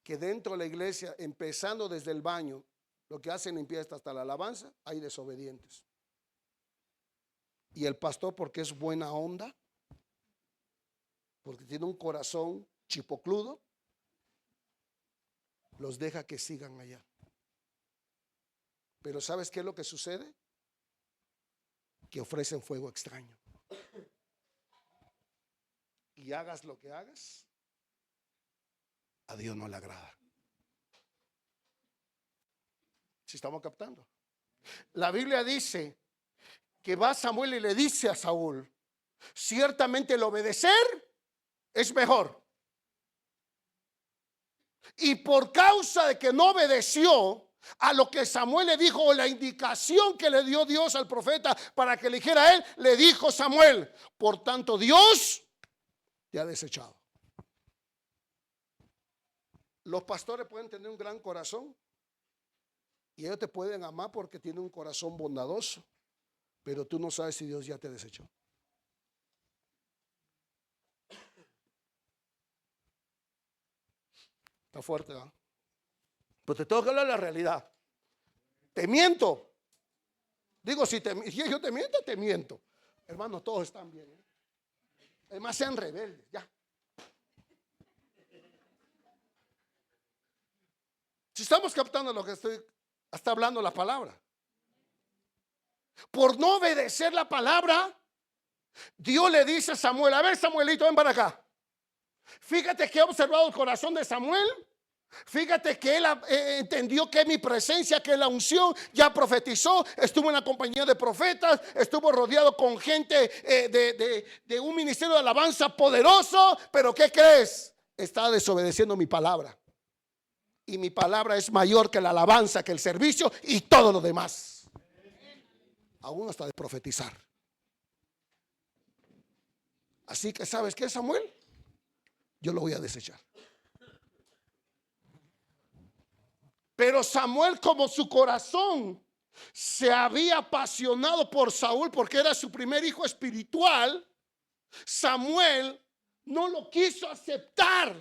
que dentro de la iglesia, empezando desde el baño, lo que hacen empieza hasta la alabanza, hay desobedientes. Y el pastor, porque es buena onda, porque tiene un corazón chipocludo, los deja que sigan allá. Pero ¿sabes qué es lo que sucede? Que ofrecen fuego extraño. Y hagas lo que hagas, a Dios no le agrada. ¿Si estamos captando? La Biblia dice que va Samuel y le dice a Saúl: ciertamente el obedecer es mejor. Y por causa de que no obedeció, A lo que Samuel le dijo, o la indicación que le dio Dios al profeta para que eligiera a él, le dijo Samuel: por tanto, Dios te ha desechado. Los pastores pueden tener un gran corazón y ellos te pueden amar porque tienen un corazón bondadoso, pero tú no sabes si Dios ya te desechó. Está fuerte, ¿verdad? Pues te tengo que hablar la realidad. Te miento. Digo, si yo te miento, te miento. Hermanos, todos están bien, ¿eh? Además, sean rebeldes, ya. Si estamos captando lo que está hablando la palabra. Por no obedecer la palabra, Dios le dice a Samuel: a ver, Samuelito, ven para acá. Fíjate que he observado el corazón de Samuel. Fíjate que él entendió que mi presencia, que la unción, ya profetizó, estuvo en la compañía de profetas, estuvo rodeado con gente de un ministerio de alabanza poderoso. Pero ¿qué crees? Está desobedeciendo mi palabra. Y mi palabra es mayor que la alabanza, que el servicio y todo lo demás, aún hasta de profetizar. Así que, ¿sabes qué, Samuel? Yo lo voy a desechar. Pero Samuel, como su corazón se había apasionado por Saúl porque era su primer hijo espiritual, Samuel no lo quiso aceptar.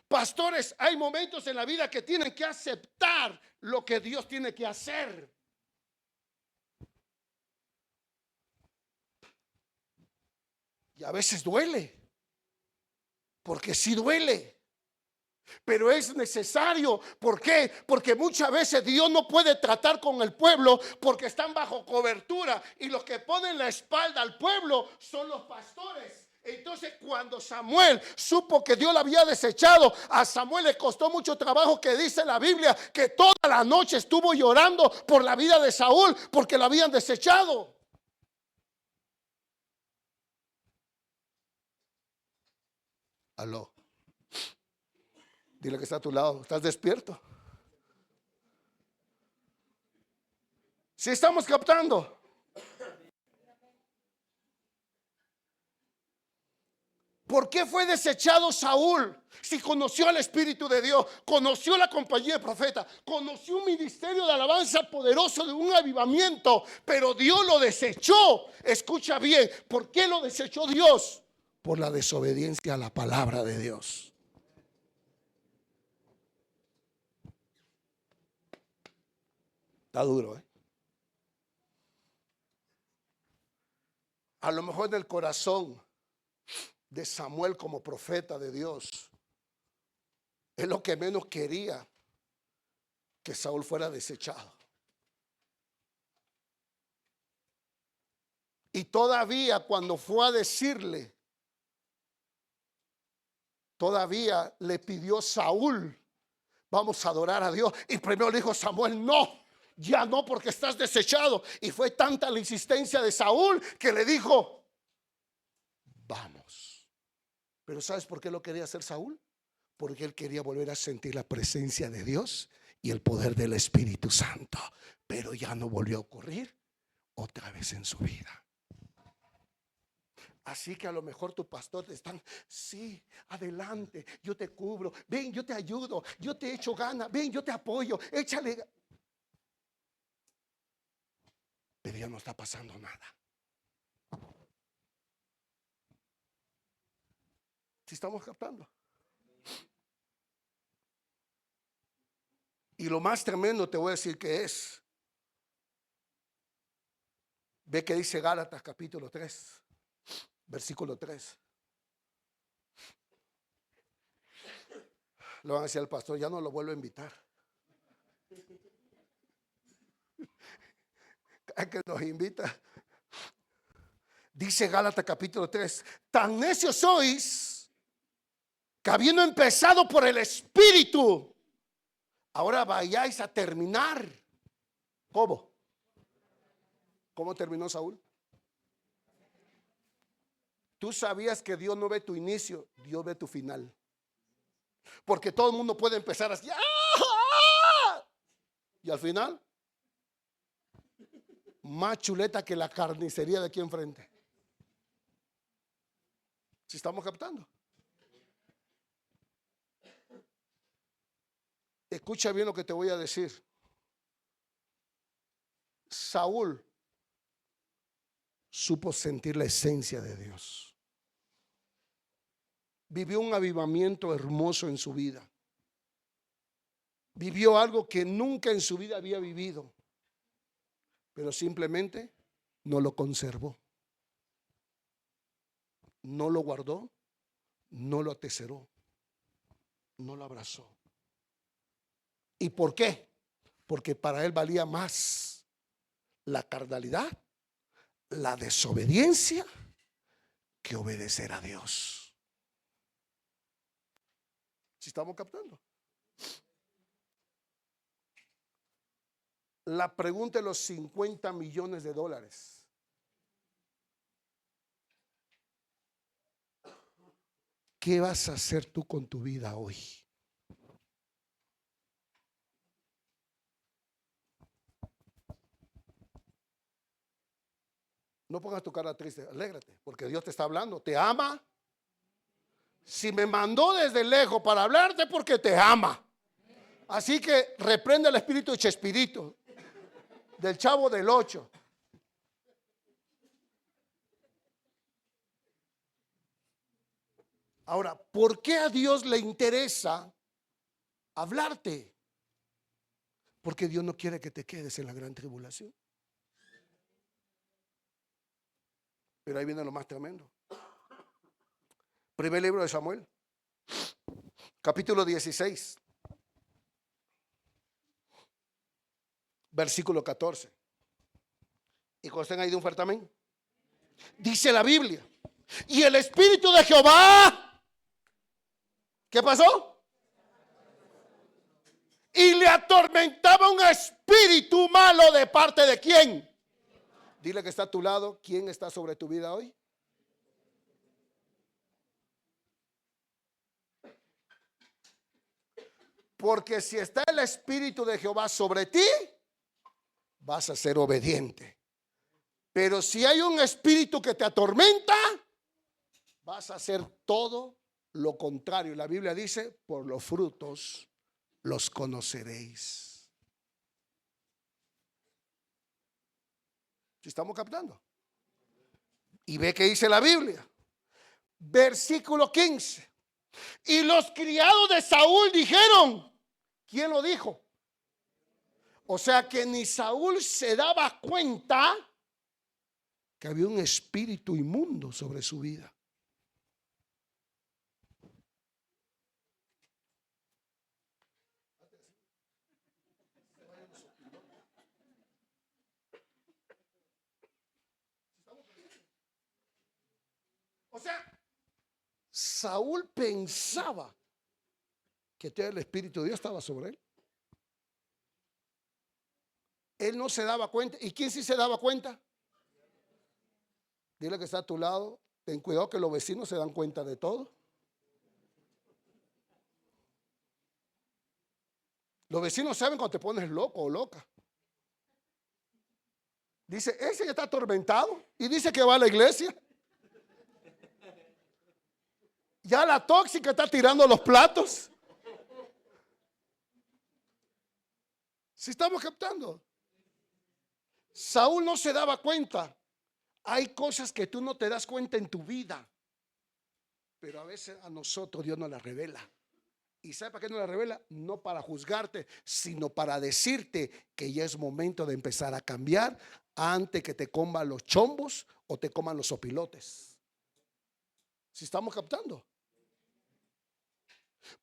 Pastores, hay momentos en la vida que tienen que aceptar lo que Dios tiene que hacer. Y a veces duele, porque sí duele. Pero es necesario. ¿Por qué? Porque muchas veces Dios no puede tratar con el pueblo porque están bajo cobertura, y los que ponen la espalda al pueblo son los pastores. Entonces, cuando Samuel supo que Dios lo había desechado, a Samuel le costó mucho trabajo, que dice la Biblia que toda la noche estuvo llorando por la vida de Saúl porque lo habían desechado. Aló. Dile que está a tu lado: ¿estás despierto? Si estamos captando. ¿Por qué fue desechado Saúl? Si conoció al Espíritu de Dios, conoció la compañía de profeta, conoció un ministerio de alabanza poderoso, de un avivamiento, pero Dios lo desechó. Escucha bien, ¿por qué lo desechó Dios? Por la desobediencia a la palabra de Dios. Está duro, ¿eh? A lo mejor en el corazón de Samuel, como profeta de Dios, es lo que menos quería, que Saúl fuera desechado. Y todavía cuando fue a decirle, todavía le pidió Saúl: vamos a adorar a Dios. Y primero le dijo Samuel: no, ya no, porque estás desechado. Y fue tanta la insistencia de Saúl que le dijo: vamos. Pero ¿sabes por qué lo quería hacer Saúl? Porque él quería volver a sentir la presencia de Dios y el poder del Espíritu Santo. Pero ya no volvió a ocurrir otra vez en su vida. Así que a lo mejor tu pastor te están: sí, adelante, yo te cubro, ven, yo te ayudo, yo te echo ganas, ven, yo te apoyo, échale. Pero ya no está pasando nada. Si estamos captando. Y lo más tremendo te voy a decir que es. Ve que dice Gálatas capítulo 3, versículo 3. Le van a decir al pastor: ya no lo vuelvo a invitar. Cada que nos invita. Dice Gálatas capítulo 3: tan necios sois, que habiendo empezado por el Espíritu, ahora vayáis a terminar. ¿Cómo? ¿Cómo terminó Saúl? Tú sabías que Dios no ve tu inicio, Dios ve tu final. Porque todo el mundo puede empezar así. ¡Ah! Y al final, más chuleta que la carnicería de aquí enfrente. ¿Si estamos captando? Escucha bien lo que te voy a decir. Saúl supo sentir la esencia de Dios. Vivió un avivamiento hermoso en su vida. Vivió algo que nunca en su vida había vivido, pero simplemente no lo conservó, no lo guardó, no lo atesoró, no lo abrazó. ¿Y por qué? Porque para él valía más la carnalidad, la desobediencia, que obedecer a Dios. ¿Sí estamos captando? La pregunta de los 50 millones de dólares. ¿Qué vas a hacer tú con tu vida hoy? No pongas tu cara triste, alégrate, porque Dios te está hablando, te ama. Si me mandó desde lejos para hablarte, porque te ama. Así que reprende el espíritu de Chespirito, del Chavo del 8. Ahora, ¿por qué a Dios le interesa hablarte? Porque Dios no quiere que te quedes en la gran tribulación. Pero ahí viene lo más tremendo. Primer libro de Samuel, capítulo 16, versículo 14. Y cuando estén ahí de un fuerte amén. Dice la Biblia: y el Espíritu de Jehová, ¿qué pasó? Y le atormentaba un espíritu malo. ¿De parte de quién? Dile que está a tu lado: ¿quién está sobre tu vida hoy? Porque si está el Espíritu de Jehová sobre ti, vas a ser obediente. Pero si hay un espíritu que te atormenta, vas a hacer todo lo contrario. La Biblia dice: por los frutos los conoceréis. ¿Sí estamos captando? Y ve que dice la Biblia, versículo 15. Y los criados de Saúl dijeron. ¿Quién lo dijo? O sea que ni Saúl se daba cuenta que había un espíritu inmundo sobre su vida. O sea, Saúl pensaba que el Espíritu de Dios estaba sobre él. Él no se daba cuenta. ¿Y quién sí se daba cuenta? Dile que está a tu lado: ten cuidado que los vecinos se dan cuenta de todo. Los vecinos saben cuando te pones loco o loca. Dice: ese ya está atormentado y dice que va a la iglesia. Ya la tóxica está tirando los platos. ¿Sí estamos captando? Saúl no se daba cuenta. Hay cosas que tú no te das cuenta en tu vida, pero a veces a nosotros Dios nos las revela. ¿Y sabe para qué nos las revela? No para juzgarte, sino para decirte que ya es momento de empezar a cambiar antes que te coman los chombos o te coman los opilotes. ¿Sí estamos captando?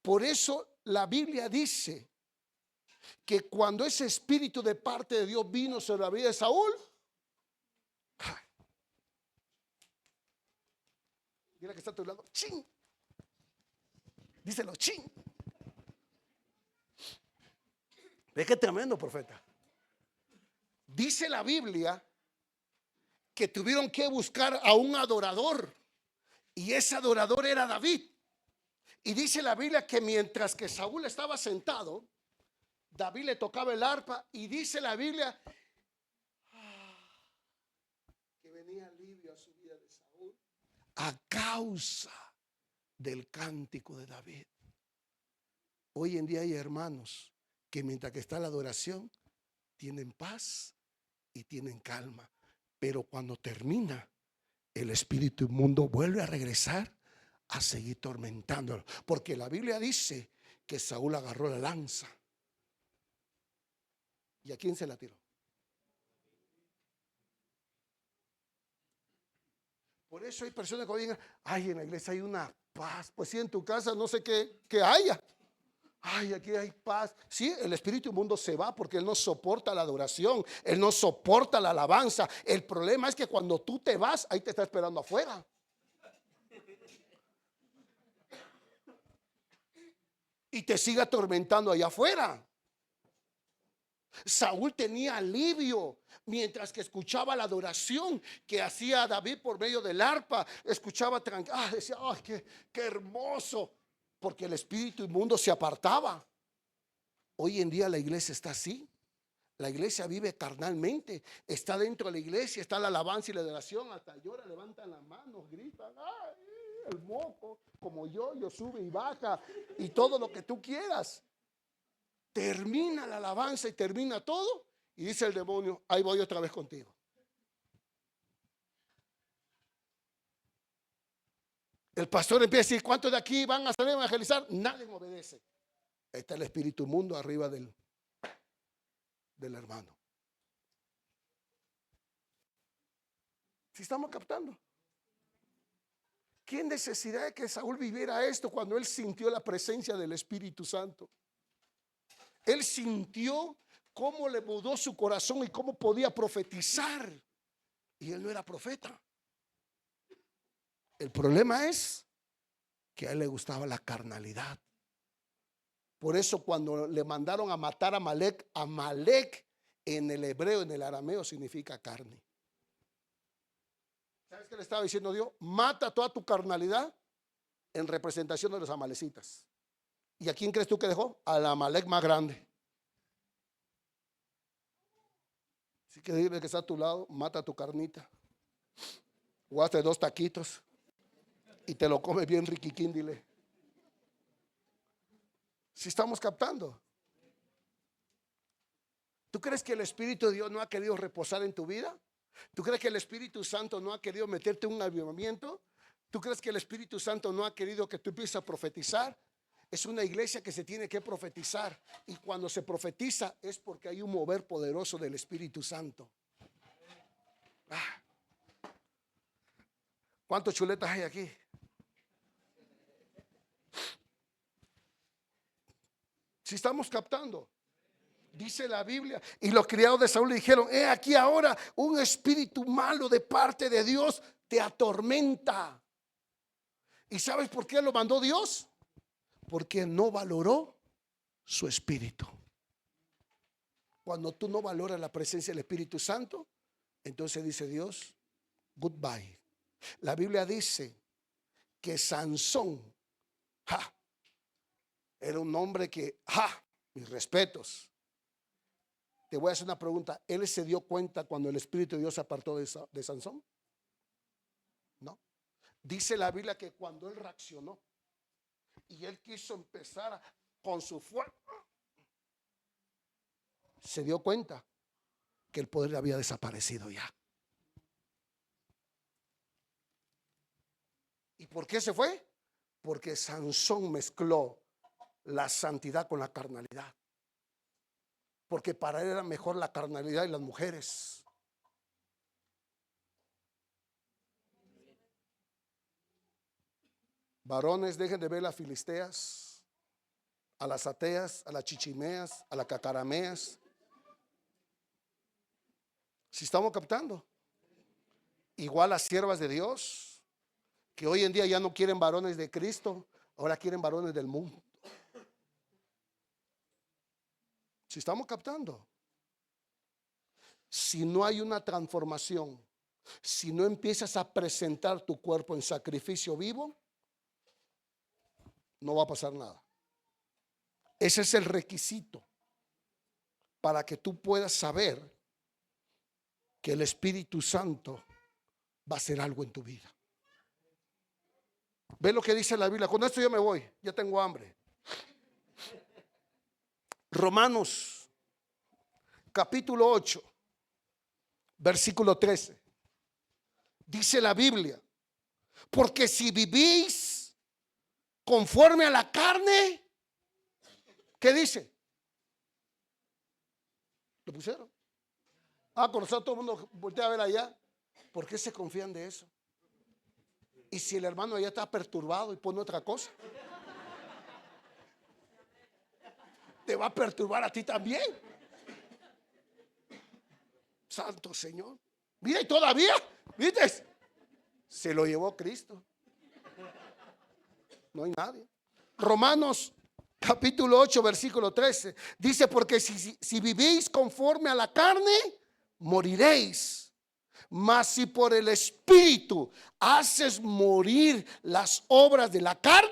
Por eso la Biblia dice que cuando ese espíritu de parte de Dios vino sobre la vida de Saúl, mira que está a tu lado, chin, díselo, chin. Ve qué tremendo, profeta. Dice la Biblia que tuvieron que buscar a un adorador, y ese adorador era David. Y dice la Biblia que mientras que Saúl estaba sentado, David le tocaba el arpa y dice la Biblia que venía alivio a su vida de Saúl a causa del cántico de David. Hoy en día hay hermanos que mientras que está la adoración tienen paz y tienen calma, pero cuando termina el espíritu inmundo vuelve a regresar a seguir tormentándolo, porque la Biblia dice que Saúl agarró la lanza. ¿Y a quién se la tiró? Por eso hay personas que digan, ay, en la iglesia hay una paz. Pues sí, en tu casa no sé qué haya. Ay, aquí hay paz. Sí, el espíritu inmundo se va porque él no soporta la adoración, él no soporta la alabanza. El problema es que cuando tú te vas, ahí te está esperando afuera. Y te sigue atormentando allá afuera. Saúl tenía alivio mientras que escuchaba la adoración que hacía David por medio del arpa. Escuchaba tranquilo, decía, ay, qué hermoso, porque el espíritu inmundo se apartaba. Hoy en día la iglesia está así. La iglesia vive carnalmente. Está dentro de la iglesia, está la alabanza y la adoración. Hasta llora, levantan las manos, gritan, ay, el moco, como yo sube y baja y todo lo que tú quieras. Termina la alabanza y termina todo y dice el demonio, ahí voy otra vez contigo. El pastor empieza a decir, ¿cuántos de aquí van a salir a evangelizar? Nadie me obedece. Ahí está el espíritu inmundo arriba del hermano. Si estamos captando. ¿Qué necesidad de que Saúl viviera esto cuando él sintió la presencia del Espíritu Santo? Él sintió cómo le mudó su corazón y cómo podía profetizar. Y él no era profeta. El problema es que a él le gustaba la carnalidad. Por eso cuando le mandaron a matar a Amalek, Amalek en el hebreo, en el arameo significa carne. ¿Sabes qué le estaba diciendo Dios? Mata toda tu carnalidad en representación de los amalecitas. ¿Y a quién crees tú que dejó? Al Amalek más grande. Así que dile que está a tu lado, mata tu carnita. O hazte 2 taquitos y te lo comes bien riquiquín, dile. Si estamos captando. ¿Tú crees que el Espíritu de Dios no ha querido reposar en tu vida? ¿Tú crees que el Espíritu Santo no ha querido meterte un avivamiento? ¿Tú crees que el Espíritu Santo no ha querido que tú empieces a profetizar? Es una iglesia que se tiene que profetizar. Y cuando se profetiza es porque hay un mover poderoso del Espíritu Santo. ¿Cuántos chuletas hay aquí? Si estamos captando. Dice la Biblia, y los criados de Saúl le dijeron, aquí ahora un espíritu malo de parte de Dios te atormenta. ¿Y sabes por qué lo mandó Dios? Porque no valoró su espíritu. Cuando tú no valoras la presencia del Espíritu Santo, entonces dice Dios, goodbye. La Biblia dice que Sansón, era un hombre que, mis respetos. Te voy a hacer una pregunta. ¿Él se dio cuenta cuando el Espíritu de Dios se apartó de Sansón? No. Dice la Biblia que cuando él reaccionó y él quiso empezar con su fuerza, se dio cuenta que el poder había desaparecido ya. ¿Y por qué se fue? Porque Sansón mezcló la santidad con la carnalidad. Porque para él era mejor la carnalidad y las mujeres. Varones, dejen de ver las filisteas, a las ateas, a las chichimeas, a las cacarameas. Si estamos captando. Igual las siervas de Dios, que hoy en día ya no quieren varones de Cristo, ahora quieren varones del mundo. Si estamos captando. Si no hay una transformación, si no empiezas a presentar tu cuerpo en sacrificio vivo, no va a pasar nada. Ese es el requisito. para que tú puedas saber que el Espíritu Santo va a hacer algo en tu vida. Ve lo que dice la Biblia. Con esto yo me voy, ya tengo hambre. Romanos capítulo 8, versículo 13. Dice la Biblia: porque si vivís conforme a la carne, ¿qué dice? ¿Lo pusieron? Con nosotros todo el mundo voltea a ver allá. ¿Por qué se confían de eso? Y si el hermano allá está perturbado y pone otra cosa, te va a perturbar a ti también. Santo Señor. Mira, y todavía, ¿viste? Se lo llevó Cristo. No hay nadie. Romanos capítulo 8, versículo 13. Dice: porque si vivís conforme a la carne, moriréis. Mas si por el Espíritu haces morir las obras de la carne.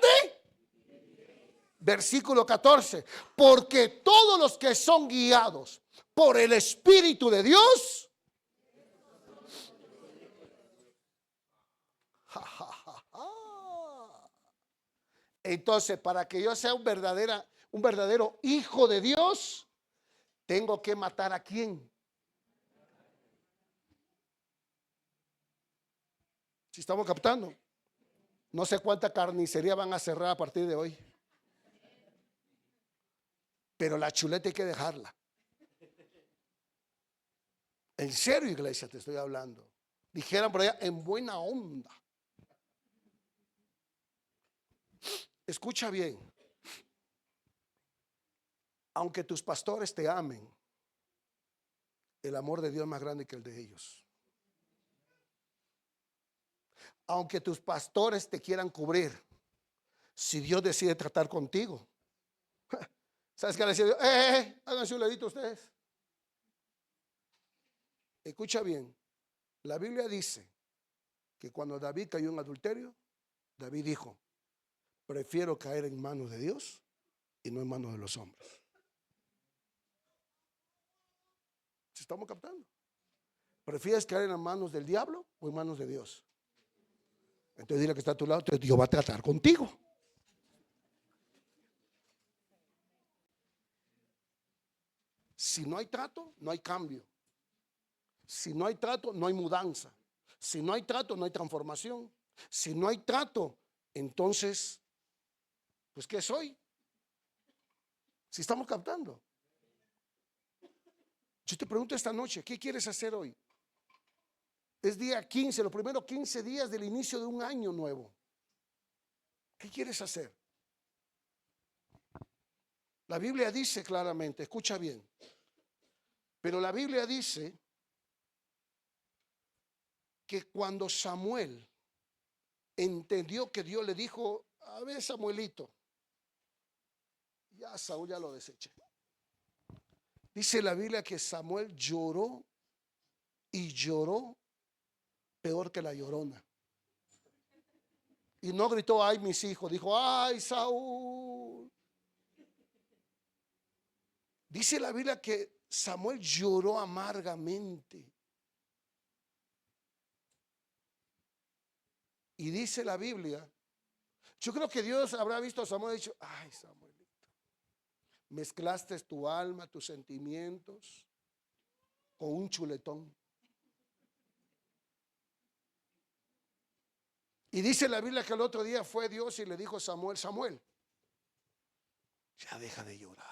Versículo 14. Porque todos los que son guiados por el Espíritu de Dios, entonces, para que yo sea un verdadero hijo de Dios, tengo que matar ¿a quién? Si estamos captando. No sé cuánta carnicería van a cerrar a partir de hoy, pero la chuleta hay que dejarla. En serio, iglesia, te estoy hablando. Dijeran por allá, en buena onda. Escucha bien. Aunque tus pastores te amen, el amor de Dios es más grande que el de ellos. Aunque tus pastores te quieran cubrir, si Dios decide tratar contigo, ¿sabes qué le decía Dios? Háganse un ladito ustedes. Escucha bien. La Biblia dice que cuando David cayó en adulterio, David dijo: prefiero caer en manos de Dios y no en manos de los hombres. ¿Se estamos captando? ¿Prefieres caer en manos del diablo o en manos de Dios? Entonces dile que está a tu lado, entonces Dios va a tratar contigo. Si no hay trato, no hay cambio. Si no hay trato, no hay mudanza. Si no hay trato, no hay transformación. Si no hay trato, entonces, pues ¿qué soy? Si estamos captando. Yo te pregunto esta noche, ¿qué quieres hacer hoy? Es día 15, los primeros 15 días del inicio de un año nuevo. ¿Qué quieres hacer? La Biblia dice claramente, escucha bien, pero la Biblia dice que cuando Samuel entendió que Dios le dijo: a ver, Samuelito, ya Saúl ya lo deseché. Dice la Biblia que Samuel lloró y lloró peor que la llorona. Y no gritó: ay, mis hijos. Dijo: ay, Saúl. Dice la Biblia que Samuel lloró amargamente. Y dice la Biblia, yo creo que Dios habrá visto a Samuel y dicho: ay, Samuelito, mezclaste tu alma, tus sentimientos con un chuletón. Y dice la Biblia que el otro día fue Dios y le dijo a Samuel: Samuel, ya deja de llorar.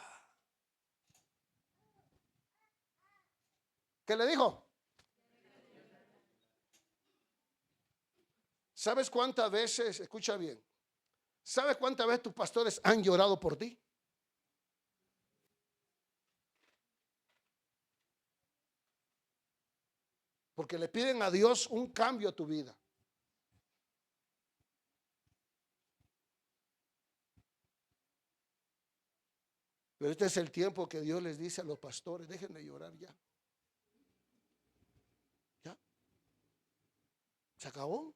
¿Qué le dijo? ¿Sabes cuántas veces, escucha bien, sabes cuántas veces tus pastores han llorado por ti? Porque le piden a Dios un cambio a tu vida. Pero este es el tiempo que Dios les dice a los pastores: dejen de llorar ya. Ya. Se acabó.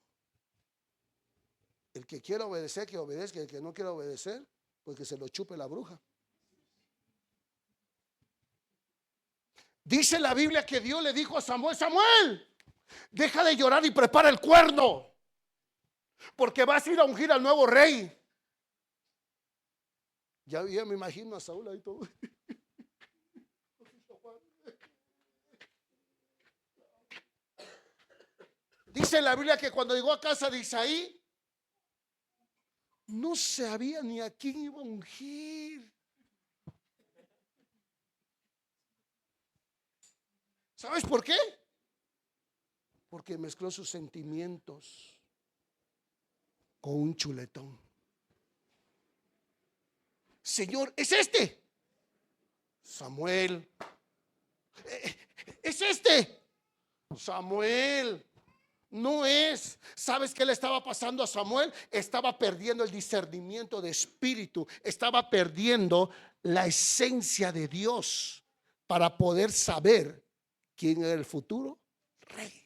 El que quiera obedecer, que obedezca. El que no quiera obedecer, pues que se lo chupe la bruja. Dice la Biblia que Dios le dijo a Samuel: Samuel, deja de llorar y prepara el cuerno, porque vas a ir a ungir al nuevo rey. Ya me imagino a Saúl ahí todo. Dice la Biblia que cuando llegó a casa de Isaí, no sabía ni a quién iba a ungir. ¿Sabes por qué? Porque mezcló sus sentimientos con un chuletón. Señor, ¿es este? Samuel. ¿Es este? Samuel. No es. ¿Sabes qué le estaba pasando a Samuel? Estaba perdiendo el discernimiento de espíritu. Estaba perdiendo la esencia de Dios para poder saber quién era el futuro rey.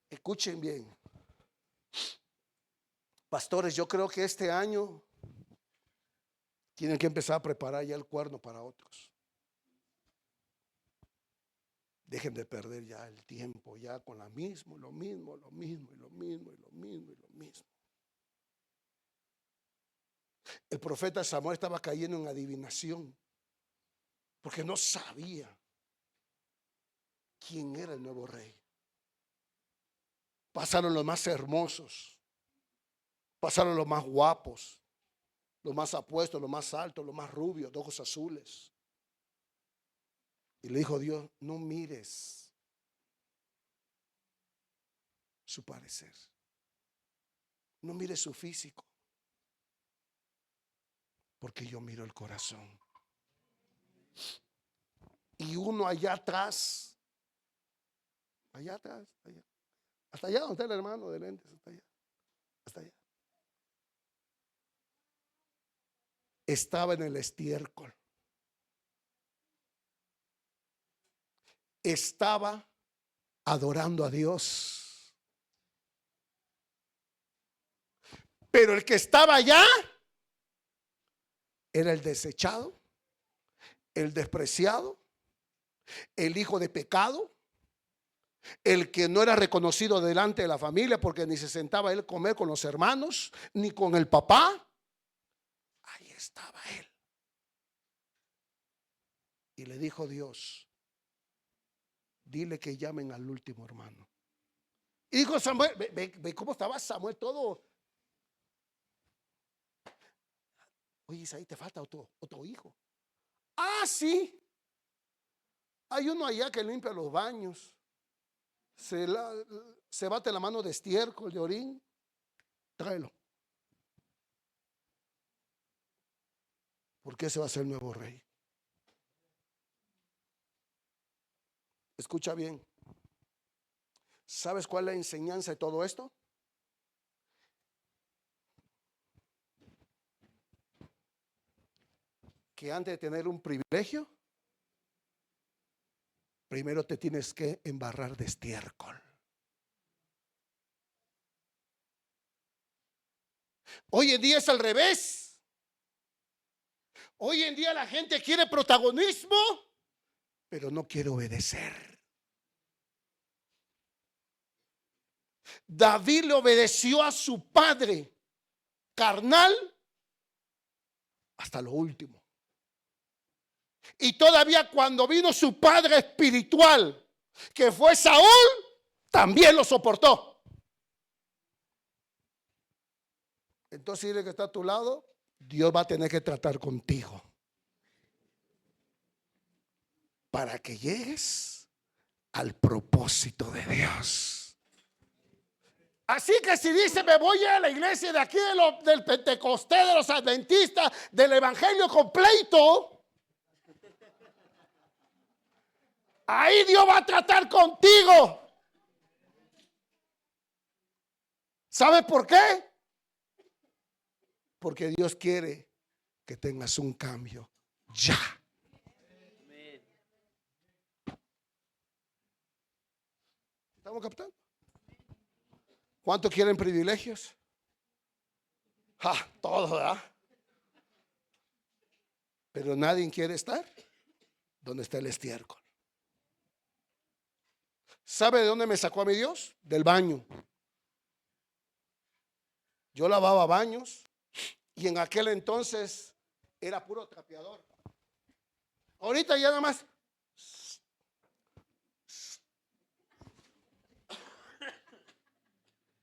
Escuchen bien, pastores, yo creo que este año tienen que empezar a preparar ya el cuerno para otros. Dejen de perder ya el tiempo ya con lo mismo. El profeta Samuel estaba cayendo en adivinación porque no sabía quién era el nuevo rey. Pasaron los más hermosos, pasaron los más guapos, los más apuestos, los más altos, los más rubios, de ojos azules. Y le dijo Dios: no mires su parecer, no mires su físico, porque yo miro el corazón. Y uno allá atrás, hasta allá donde está el hermano de lentes, hasta allá, estaba en el estiércol, estaba adorando a Dios, pero el que estaba allá era el desechado, el despreciado, el hijo de pecado, el que no era reconocido delante de la familia porque ni se sentaba él a comer con los hermanos ni con el papá. Ahí estaba él. Y le dijo Dios: dile que llamen al último hermano. Y dijo Samuel: ve cómo estaba Samuel todo. Oye, Isaí, te falta otro hijo. Ah, sí. Hay uno allá que limpia los baños, se bate la mano de estiércol, de orín. Tráelo. Porque ese va a ser el nuevo rey. Escucha bien. ¿Sabes cuál es la enseñanza de todo esto? Que antes de tener un privilegio, primero te tienes que embarrar de estiércol. Hoy en día es al revés. Hoy en día la gente quiere protagonismo, pero no quiere obedecer. David le obedeció a su padre carnal hasta lo último. Y todavía cuando vino su padre espiritual, que fue Saúl, también lo soportó. Entonces, dile que está a tu lado: Dios va a tener que tratar contigo para que llegues al propósito de Dios. Así que si dice: me voy a la iglesia de aquí del Pentecostés, de los adventistas, del evangelio completo, ahí Dios va a tratar contigo. ¿Sabes por qué? Porque Dios quiere que tengas un cambio ya. ¿Estamos captando? ¿Cuántos quieren privilegios? Todos, ¿verdad? Pero nadie quiere estar donde está el estiércol. ¿Sabe de dónde me sacó a mi Dios? Del baño. Yo lavaba baños y en aquel entonces era puro trapeador. Ahorita ya nada más.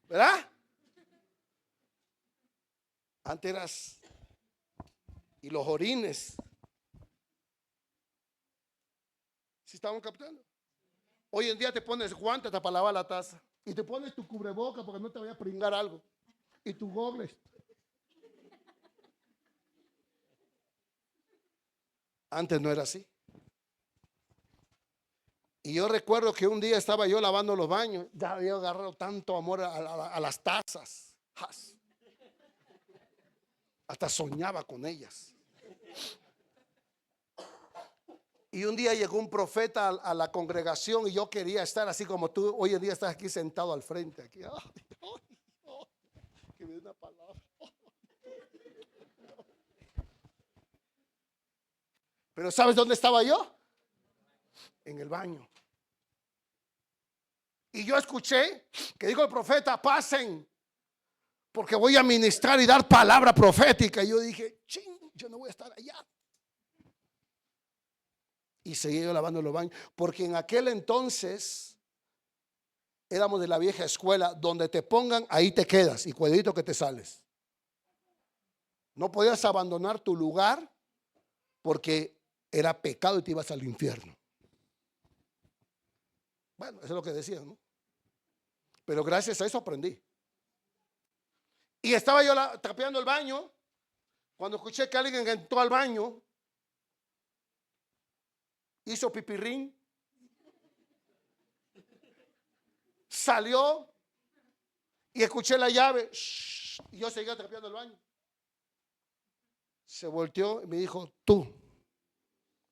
¿Verdad? Antes eras. Y los orines. ¿Sí estamos captando? Hoy en día te pones guantes para lavar la taza. Y te pones tu cubreboca porque no te vaya a pringar algo. Y tu gogles. Antes no era así. Y yo recuerdo que un día estaba yo lavando los baños. Ya había agarrado tanto amor a las tazas. Hasta soñaba con ellas. Y un día llegó un profeta a la congregación y yo quería estar así como tú hoy en día estás aquí sentado al frente. Aquí. Que me dé una palabra. Pero ¿sabes dónde estaba yo? En el baño. Y yo escuché que dijo el profeta, pasen, porque voy a ministrar y dar palabra profética. Y yo dije, ching, yo no voy a estar allá. Y seguí yo lavando los baños, porque en aquel entonces éramos de la vieja escuela, donde te pongan, ahí te quedas y cuidadito que te sales. No podías abandonar tu lugar porque era pecado y te ibas al infierno. Bueno, eso es lo que decían, ¿no? Pero gracias a eso aprendí. Y estaba yo trapeando el baño cuando escuché que alguien entró al baño, hizo pipirrín, salió y escuché la llave. Y yo seguía trapeando el baño. Se volteó y me dijo, tú.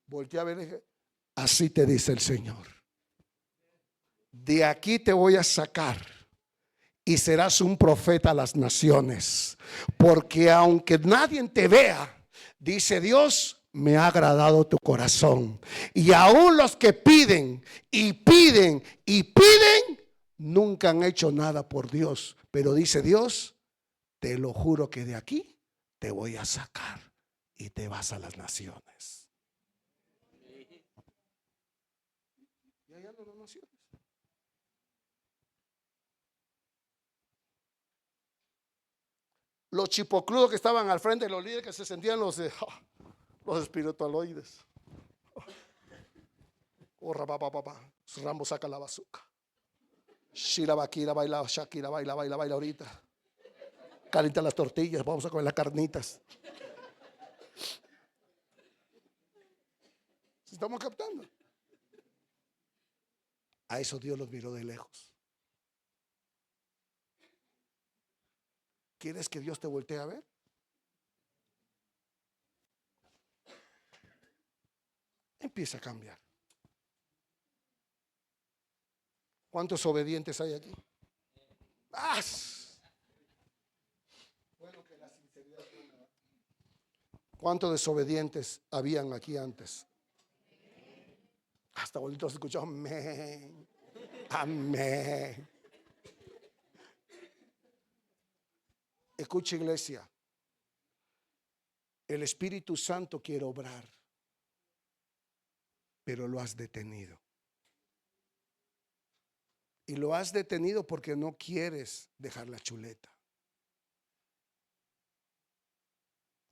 Volteé a ver y dije, así te dice el Señor. De aquí te voy a sacar y serás un profeta a las naciones. Porque aunque nadie te vea, dice Dios, me ha agradado tu corazón. Y aún los que piden y piden y piden, nunca han hecho nada por Dios. Pero dice Dios, te lo juro que de aquí te voy a sacar y te vas a las naciones. Y allá no las naciones. Los chipocludos que estaban al frente, los líderes que se sentían los espiritualoides. Rambo saca la bazooka. Shira Bakira baila, Shakira baila ahorita. Calienta las tortillas, vamos a comer las carnitas. ¿Estamos captando? A eso Dios los miró de lejos. ¿Quieres que Dios te voltee a ver? Empieza a cambiar. ¿Cuántos obedientes hay aquí? Bueno, que la sinceridad. ¿Cuántos desobedientes habían aquí antes? Hasta bonito se escuchó, amén, amén. Escucha, iglesia, el Espíritu Santo quiere obrar, pero lo has detenido. Y lo has detenido porque no quieres dejar la chuleta.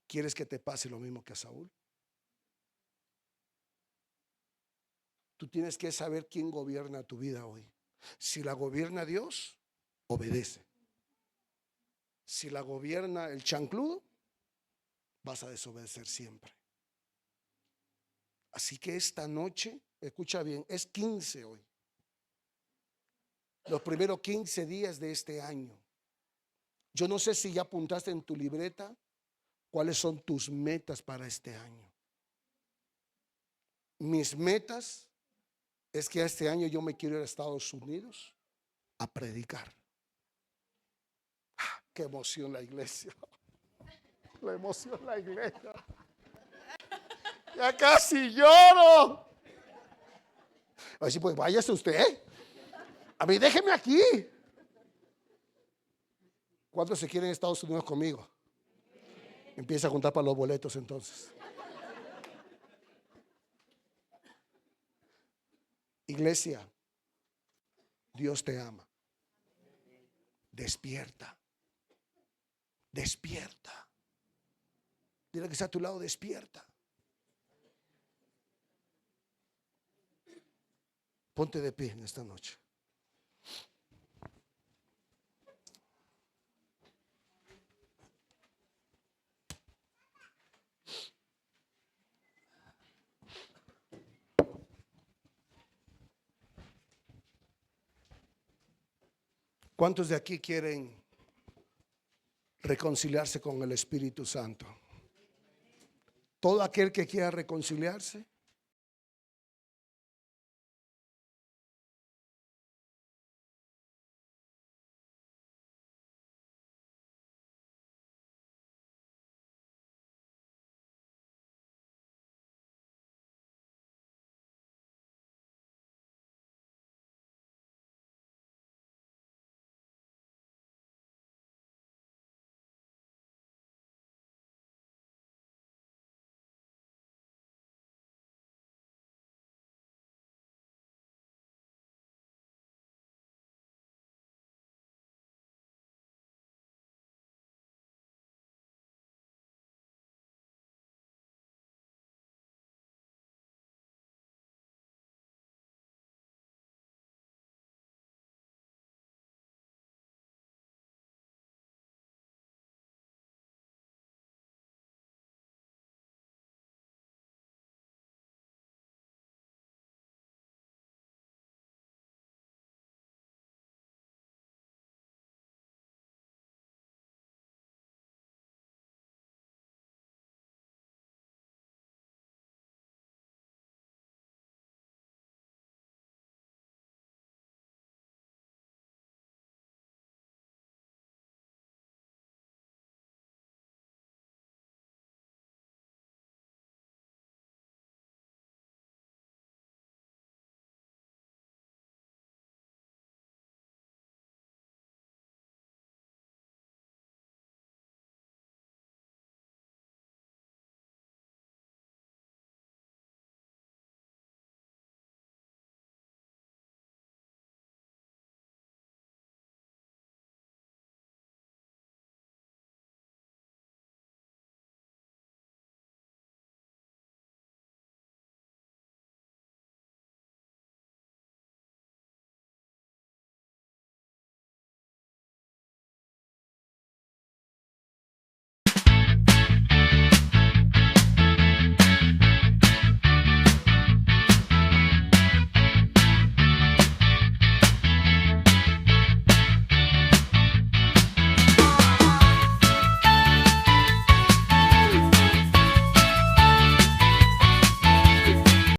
¿Quieres que te pase lo mismo que a Saúl? Tú tienes que saber quién gobierna tu vida hoy. Si la gobierna Dios, obedece. Si la gobierna el chancludo, vas a desobedecer siempre. Así que esta noche, escucha bien, es 15 hoy. Los primeros 15 días de este año. Yo no sé si ya apuntaste en tu libreta cuáles son tus metas para este año. Mis metas es que este año yo me quiero ir a Estados Unidos a predicar. Qué emoción la iglesia. La emoción la iglesia. Ya casi lloro. Así pues, váyase usted. A mí, déjeme aquí. ¿Cuántos se quieren en Estados Unidos conmigo? Empieza a juntar para los boletos entonces. Iglesia, Dios te ama. Despierta. Despierta. Dile que está a tu lado, despierta. Ponte de pie en esta noche. ¿Cuántos de aquí quieren reconciliarse con el Espíritu Santo? Todo aquel que quiera reconciliarse,